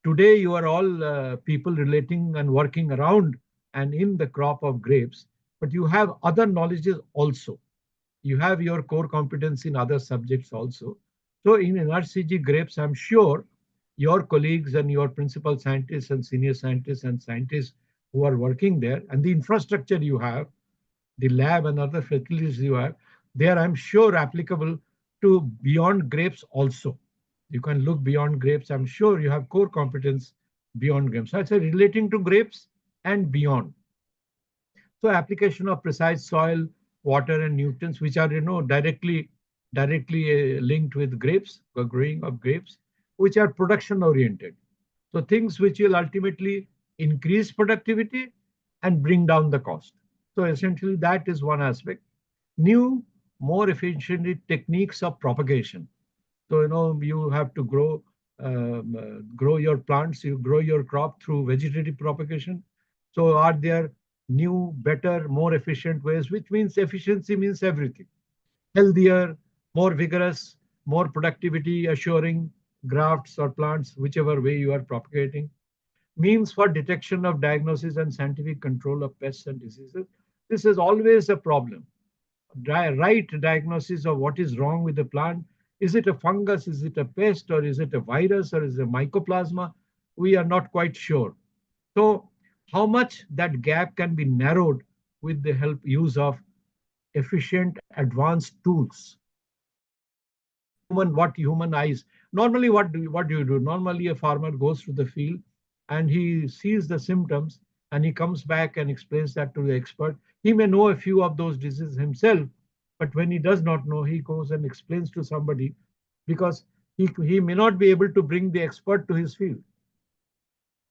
today you are all people relating and working around and in the crop of grapes, but you have other knowledges also. You have your core competence in other subjects also. So in NRCG grapes, I'm sure your colleagues and your principal scientists and senior scientists and scientists who are working there, and the infrastructure you have, the lab and other facilities you have, they are, I'm sure, applicable to beyond grapes also. You can look beyond grapes. I'm sure you have core competence beyond grapes. So I say relating to grapes and beyond. So application of precise soil, water, and nutrients, which are directly linked with grapes, the growing of grapes, which are production oriented. So things which will ultimately increase productivity and bring down the cost. So essentially, that is one aspect. New, more efficient techniques of propagation. So you have to grow your plants, you grow your crop through vegetative propagation. So are there new, better, more efficient ways? Which means efficiency means everything. Healthier, more vigorous, more productivity assuring grafts or plants, whichever way you are propagating. Means for detection of diagnosis and scientific control of pests and diseases. This is always a problem. Right diagnosis of what is wrong with the plant. Is it a fungus? Is it a pest? Or is it a virus? Or is it a mycoplasma? We are not quite sure. So, how much that gap can be narrowed with the help use of efficient advanced tools. Human eyes. Normally, what do you do? Normally, a farmer goes to the field and he sees the symptoms and he comes back and explains that to the expert. He may know a few of those diseases himself, but when he does not know, he goes and explains to somebody, because he may not be able to bring the expert to his field.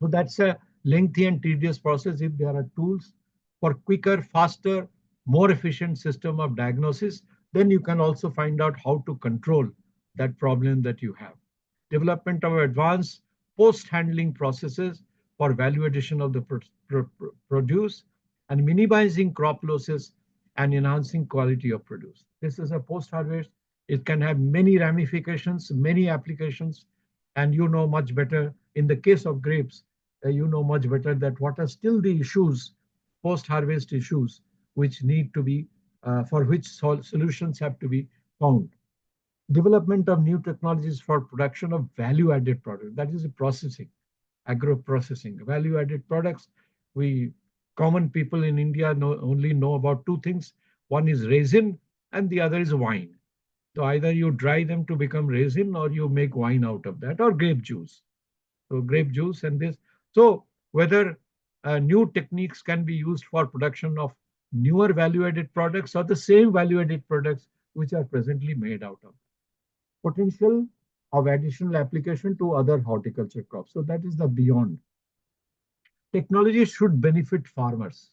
So that's a lengthy and tedious process. If there are tools for quicker, faster, more efficient system of diagnosis, then you can also find out how to control that problem that you have. Development of advanced post-handling processes for value addition of the produce, and minimizing crop losses and enhancing quality of produce. This is a post-harvest. It can have many ramifications, many applications, and you know much better. In the case of grapes, you know much better that what are still the issues, post-harvest issues, which need to be, for which solutions have to be found. Development of new technologies for production of value-added products. That is the processing, agro-processing. Value-added products, we common people in India only know about two things. One is resin and the other is wine. So either you dry them to become resin or you make wine out of that, or grape juice. So grape juice and this. So whether new techniques can be used for production of newer value-added products or the same value-added products which are presently made out of. Potential of additional application to other horticulture crops. So that is the beyond. Technology should benefit farmers,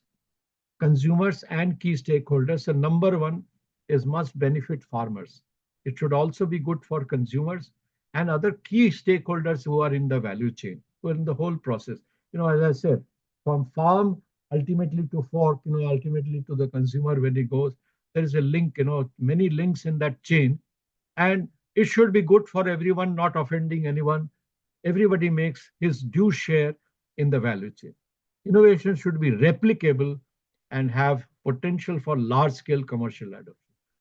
consumers, and key stakeholders. So number one is must benefit farmers. It should also be good for consumers and other key stakeholders who are in the value chain, who are in the whole process. As I said, from farm ultimately to fork, ultimately to the consumer when he goes, there is a link, many links in that chain. And it should be good for everyone, not offending anyone. Everybody makes his due share in the value chain. Innovation should be replicable and have potential for large scale commercial adoption.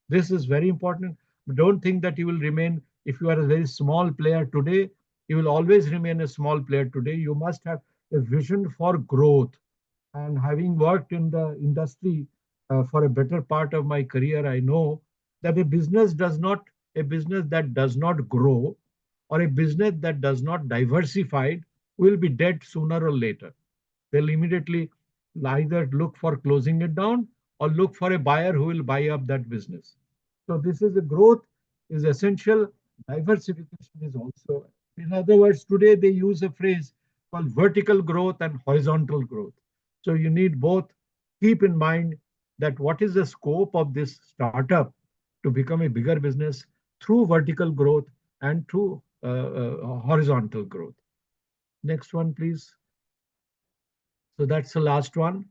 This is very important. Don't think that you will remain, if you are a very small player today, you will always remain a small player today. You must have a vision for growth. And having worked in the industry for a better part of my career, I know that a business that does not grow, or a business that does not diversify, will be dead sooner or later. They'll immediately either look for closing it down or look for a buyer who will buy up that business. So this is a growth is essential. Diversification is also. In other words, today they use a phrase called vertical growth and horizontal growth. So you need both. Keep in mind that what is the scope of this startup to become a bigger business through vertical growth, and through horizontal growth. Next one, please. So that's the last one.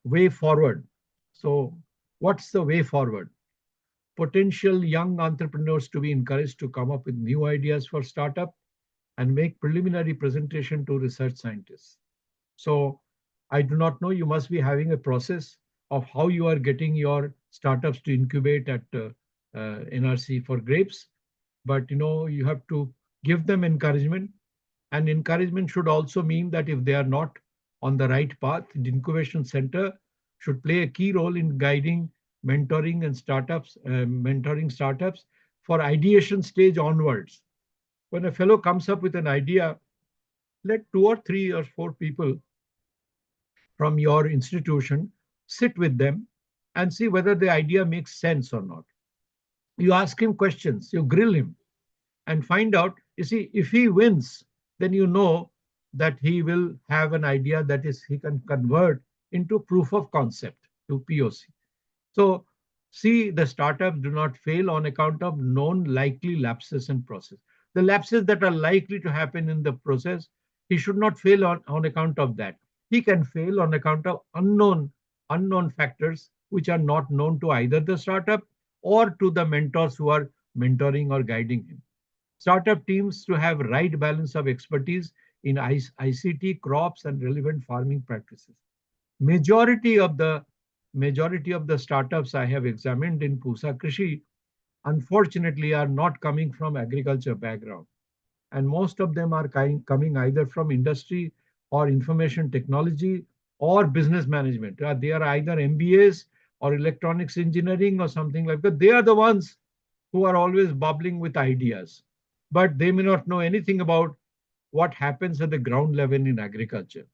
Way forward. So what's the way forward? Potential young entrepreneurs to be encouraged to come up with new ideas for startup and make preliminary presentation to research scientists. So I do not know, you must be having a process of how you are getting your startups to incubate at NRC for grapes. But you have to give them encouragement, and encouragement should also mean that if they are not on the right path, the incubation center should play a key role in guiding, mentoring startups for ideation stage onwards. When a fellow comes up with an idea, let 2 or 3 or 4 people from your institution sit with them and see whether the idea makes sense or not. You ask him questions, you grill him, and find out. You see, if he wins, then you know that he will have an idea that is he can convert into proof of concept, to POC. So see, the startups do not fail on account of known likely lapses in process. The lapses that are likely to happen in the process, he should not fail on account of that. He can fail on account of unknown factors which are not known to either the startup or to the mentors who are mentoring or guiding him. Startup teams to have right balance of expertise in ICT, crops, and relevant farming practices. Majority of the startups I have examined in Pusa Krishi, unfortunately, are not coming from agriculture background, and most of them are coming either from industry or information technology or business management. They are either MBAs or electronics engineering or something like that. They are the ones who are always bubbling with ideas, but they may not know anything about what happens at the ground level in agriculture.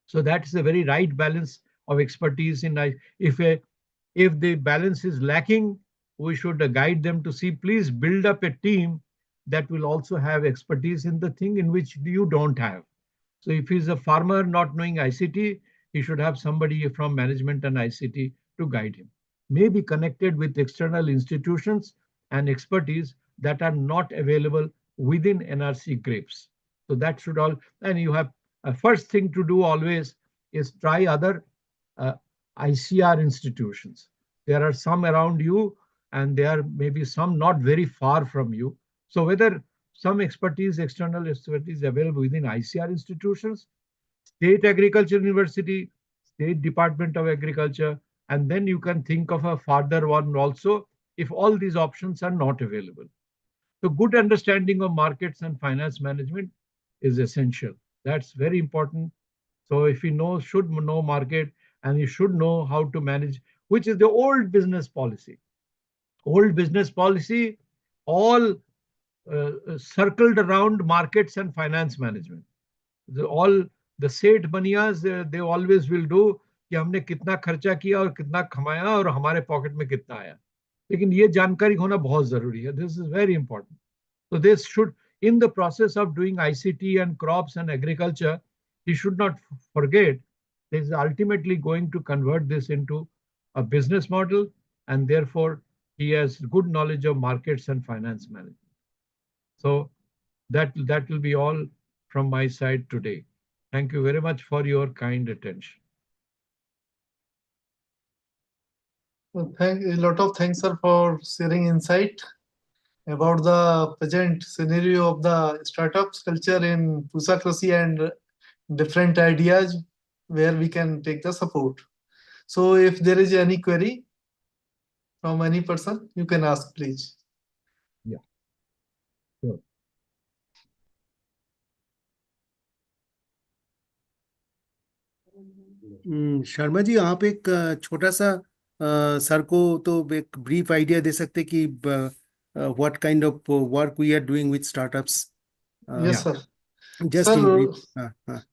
So that is a very right balance of expertise in if the balance is lacking, we should guide them to see, please build up a team that will also have expertise in the thing in which you don't have. So if he's a farmer not knowing ICT, he should have somebody from management and ICT to guide him. May be connected with external institutions and expertise that are not available within NRC grapes. So that should all, and you have a first thing to do always is try other uh, ICR institutions. There are some around you, and there may be some not very far from you. So whether some expertise, external expertise available within ICR institutions, State Agriculture University, State Department of Agriculture, and then you can think of a further one also if all these options are not available. So good understanding of markets and finance management is essential. That's very important. So if you should know market, and you should know how to manage, which is the old business policy. Old business policy, all circled around markets and finance management. All the सेठ बनियास they always will do कि हमने कितना खर्चा किया और कितना कमाया और हमारे पॉकेट में कितना आया. लेकिन ये जानकारी होना बहुत जरूरी है. This is very important. So this should, in the process of doing ICT and crops and agriculture, he should not forget this is ultimately going to convert this into a business model, and therefore he has good knowledge of markets and finance management. So that will be all from my side today. Thank you very much for your kind attention. A lot of thanks, sir, for sharing insight about the present scenario of the startups culture in Pusa Krishi and different ideas where we can take the support. So if there is any query from any person, you can ask, please. Yeah, sure. Sharma ji, आप एक छोटा सा sir को तो एक brief idea दे सकते कि what kind of work we are doing with startups. Yes, sir. Just Sir, in brief.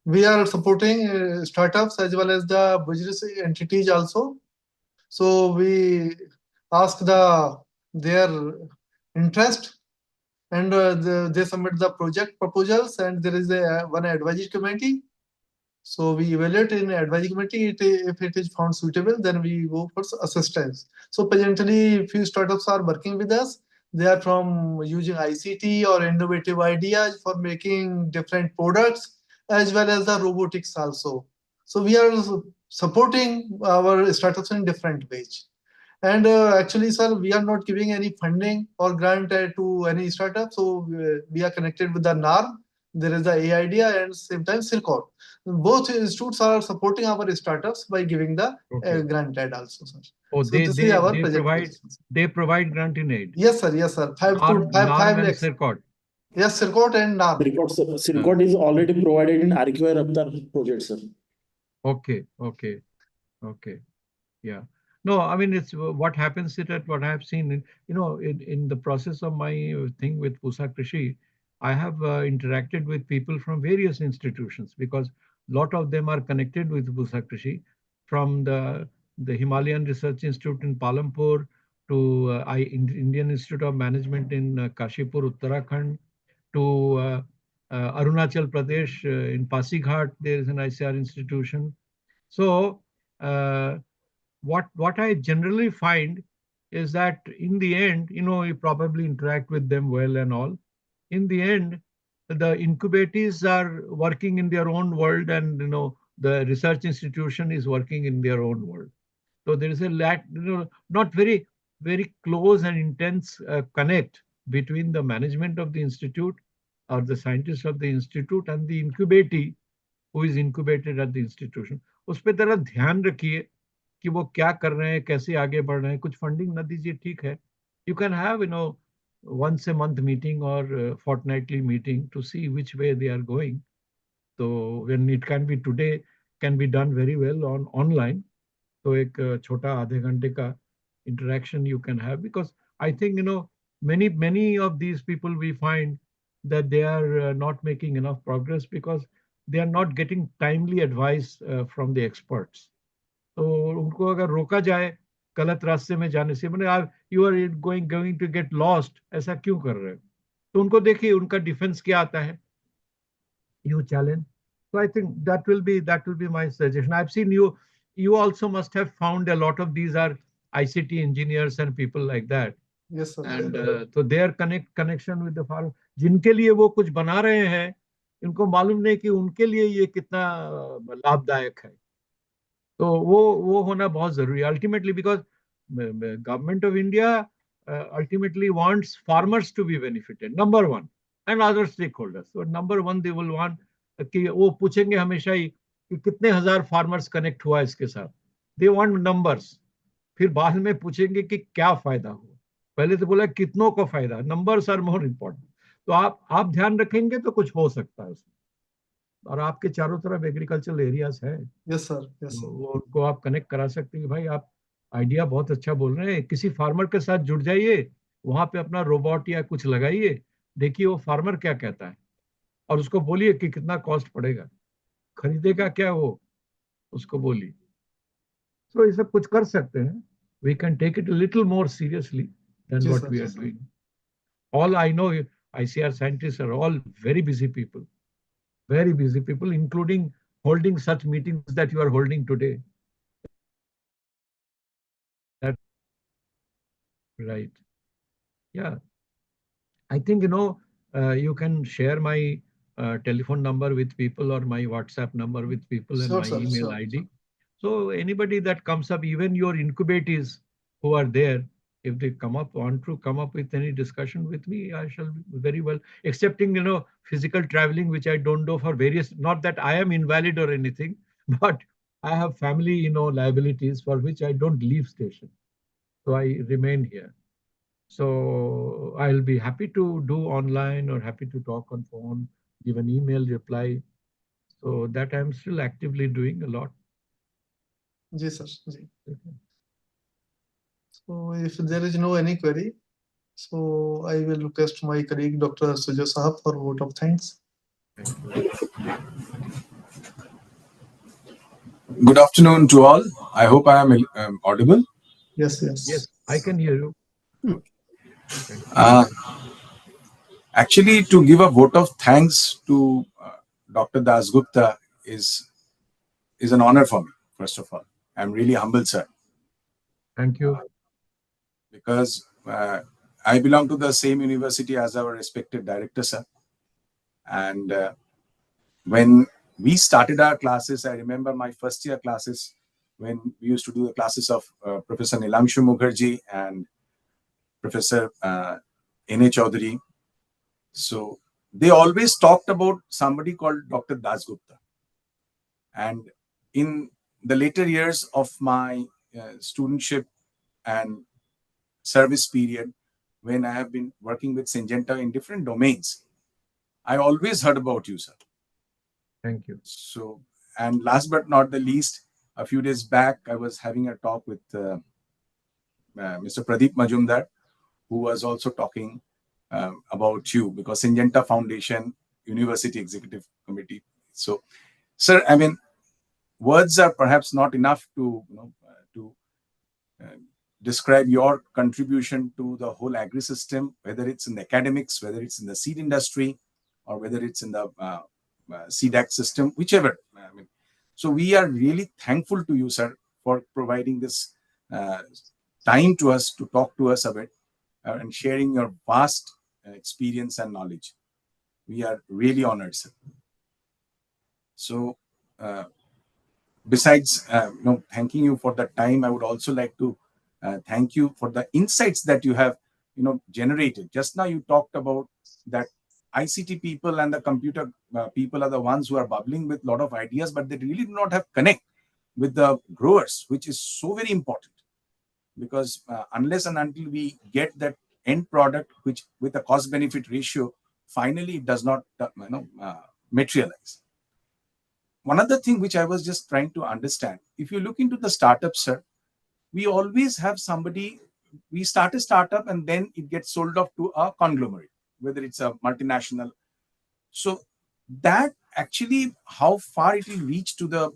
We are supporting startups as well as the business entities also. So we ask their interest, and they submit the project proposals, and there is one advisory committee. So we evaluate in advisory committee. If it is found suitable, then we go for assistance. So presently, few startups are working with us. They are from using ICT or innovative ideas for making different products, as well as the robotics also. So we are supporting our startups in different ways. And actually, sir, we are not giving any funding or grant to any startup. So we are connected with the NARM. There is the AIDEA and same time Silcot. Both institutes are supporting our startups by giving the grant aid also, sir. Oh, So this is our project. They provide grant in aid. Yes, sir. Yes, sir. NARM and lakhs. Silcot. Yes, Silcot and NARM. Silcot is already provided in ICAR-NRCGrapes project, sir. Okay. Yeah. No, I mean, it's what happens is that what I have seen, in the process of my thing with Pusa Krishi, I have interacted with people from various institutions because a lot of them are connected with Pusa Krishi, from the Himalayan Research Institute in Palampur to Indian Institute of Management in Kashipur, Uttarakhand, to Arunachal Pradesh in Pasighat, there is an ICR institution. So what I generally find is that in the end, you probably interact with them well and all. In the end, the incubators are working in their own world, and the research institution is working in their own world. So there is a lack, not very very close and intense connect between the management of the institute or the scientists of the institute and the incubatee who is incubated at the institution. उस पे जरा ध्यान रखिए कि वो क्या कर रहे हैं, कैसे आगे बढ़ रहे हैं. कुछ फंडिंग ना दीजिए, ठीक है. You can have, once a month meeting or fortnightly meeting to see which way they are going. So when it can be today, can be done very well on online. तो एक छोटा आधे घंटे का interaction you can have, because I think many of these people we find that they are not making enough progress because they are not getting timely advice from the experts. तो उनको अगर रोका जाए गलत रास्ते में जाने से, मैंने आप you are going to get lost, ऐसा क्यों कर रहे हो, तो उनको देखिए उनका डिफेंस क्या आता है, you challenge. So I think that will be my suggestion. I've seen you also must have found a lot of these are ICT engineers and people like that. Yes, sir. And so their connection with the farm, जिनके लिए वो कुछ बना रहे हैं, इनको मालूम नहीं कि उनके लिए ये कितना लाभदायक है. तो वो होना बहुत जरूरी है ultimately, because government of India ultimately wants farmers to be benefited, number one, and other stakeholders. So number one, they will want कि वो पूछेंगे हमेशा ही कि कितने हजार फार्मर्स कनेक्ट हुआ इसके साथ. They want numbers. फिर बाद में पूछेंगे कि क्या फायदा हुआ. पहले तो बोला कितनों को फायदा. Numbers are more important. तो आप ध्यान रखेंगे तो कुछ हो सकता है उसमें. और आपके चारों तरफ एग्रीकल्चरल एरियाज है. Yes sir. Yes sir. वो उनको आप कनेक्ट करा सकते हैं कि भाई आप आइडिया बहुत अच्छा बोल रहे हैं, किसी फार्मर के साथ जुड़ जाइए, वहां पे अपना रोबोट या कुछ लगाइए, देखिए वो फार्मर क्या कहता है, और उसको बोलिए कि कितना कॉस्ट पड़ेगा, खरीदेगा क्या वो, उसको बोलिए. तो ये सब कुछ कर सकते हैं. We can take it little more seriously than what we are doing. All I know ICR scientists are all very busy people, including holding such meetings that you are holding today. That right. Yeah. I think, you can share my telephone number with people or my WhatsApp number with people and my email ID. So anybody that comes up, even your incubators who are there, if they want to come up with any discussion with me, I shall be very well, excepting, physical traveling, which I don't do for various, not that I am invalid or anything, but I have family, liabilities for which I don't leave station. So I remain here. So I'll be happy to do online or happy to talk on phone, give an email reply. So that I'm still actively doing a lot. Yes, sir. Okay. So if there is no any query, so I will request my colleague Dr. Sujay Sahab for vote of thanks. Good afternoon to all. I hope I am audible. Yes. Yes, I can hear you. Actually, to give a vote of thanks to Dr. Dasgupta is an honor for me, first of all. I'm really humbled, sir. Thank you. Because I belong to the same university as our respected director, sir. And when we started our classes, I remember my first year classes when we used to do the classes of Professor Nilanshu Mukherjee and Professor N.A. Chaudhary. So they always talked about somebody called Dr. Dasgupta. And in the later years of my studentship and service period, when I have been working with Syngenta in different domains, I always heard about you, sir. Thank you. So, and last but not the least, a few days back, I was having a talk with Mr. Pradeep Majumdar, who was also talking about you, because Syngenta Foundation University Executive Committee. So, sir, I mean, words are perhaps not enough to describe your contribution to the whole agri system, whether it's in the academics, whether it's in the seed industry, or whether it's in the CDAC system, whichever. I mean, so we are really thankful to you, sir, for providing this time to us to talk to us about and sharing your vast experience and knowledge. We are really honored, sir. So, besides thanking you for the time, I would also like to thank you for the insights that you have generated. Just now you talked about that ICT people and the computer people are the ones who are bubbling with a lot of ideas, but they really do not have connect with the growers, which is so very important, because unless and until we get that end product, which with a cost benefit ratio, finally it does not materialize. One other thing which I was just trying to understand, if you look into the startup, sir, we always have somebody, we start a startup and then it gets sold off to a conglomerate, whether it's a multinational. So that actually, how far it will reach to the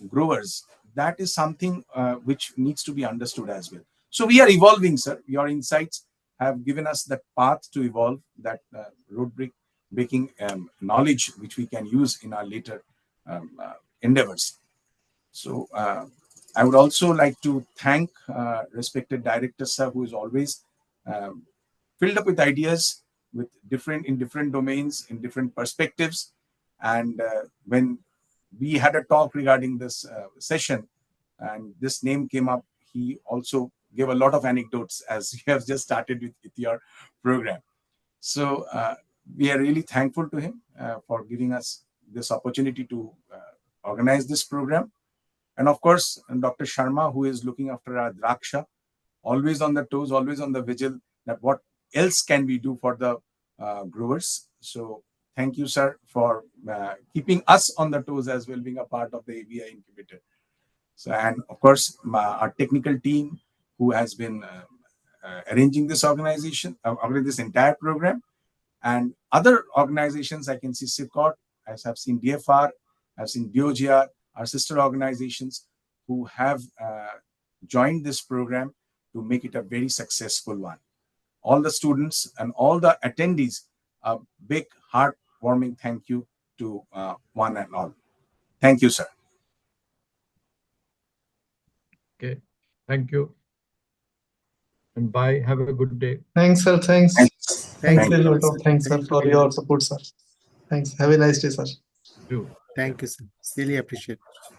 growers, that is something which needs to be understood as well. So we are evolving, sir. Your insights have given us that path to evolve, that road breaking knowledge which we can use in our later endeavors. So I would also like to thank respected director, sir, who is always filled up with ideas with in different domains, in different perspectives. And when we had a talk regarding this session and this name came up, he also gave a lot of anecdotes, as you have just started with your program. So we are really thankful to him for giving us this opportunity to organize this program. And of course, Dr. Sharma, who is looking after our Draksha, always on the toes, always on the vigil, that what else can we do for the growers. So thank you, sir, for keeping us on the toes as well, being a part of the ABI incubator. So, and of course, our technical team, who has been arranging this this entire program, and other organizations. I can see SIPCOT, I have seen DFR, I've seen DOGR, our sister organizations who have joined this program to make it a very successful one. All the students and all the attendees, a big heartwarming thank you to one and all. Thank you, sir. Okay. Thank you. And bye. Have a good day. Thanks, sir. Thanks. Thank Thanks a you. lot of thanks, sir, for your support, sir. Thanks. Have a nice day, sir. You. Thank you, sir. Really appreciate it.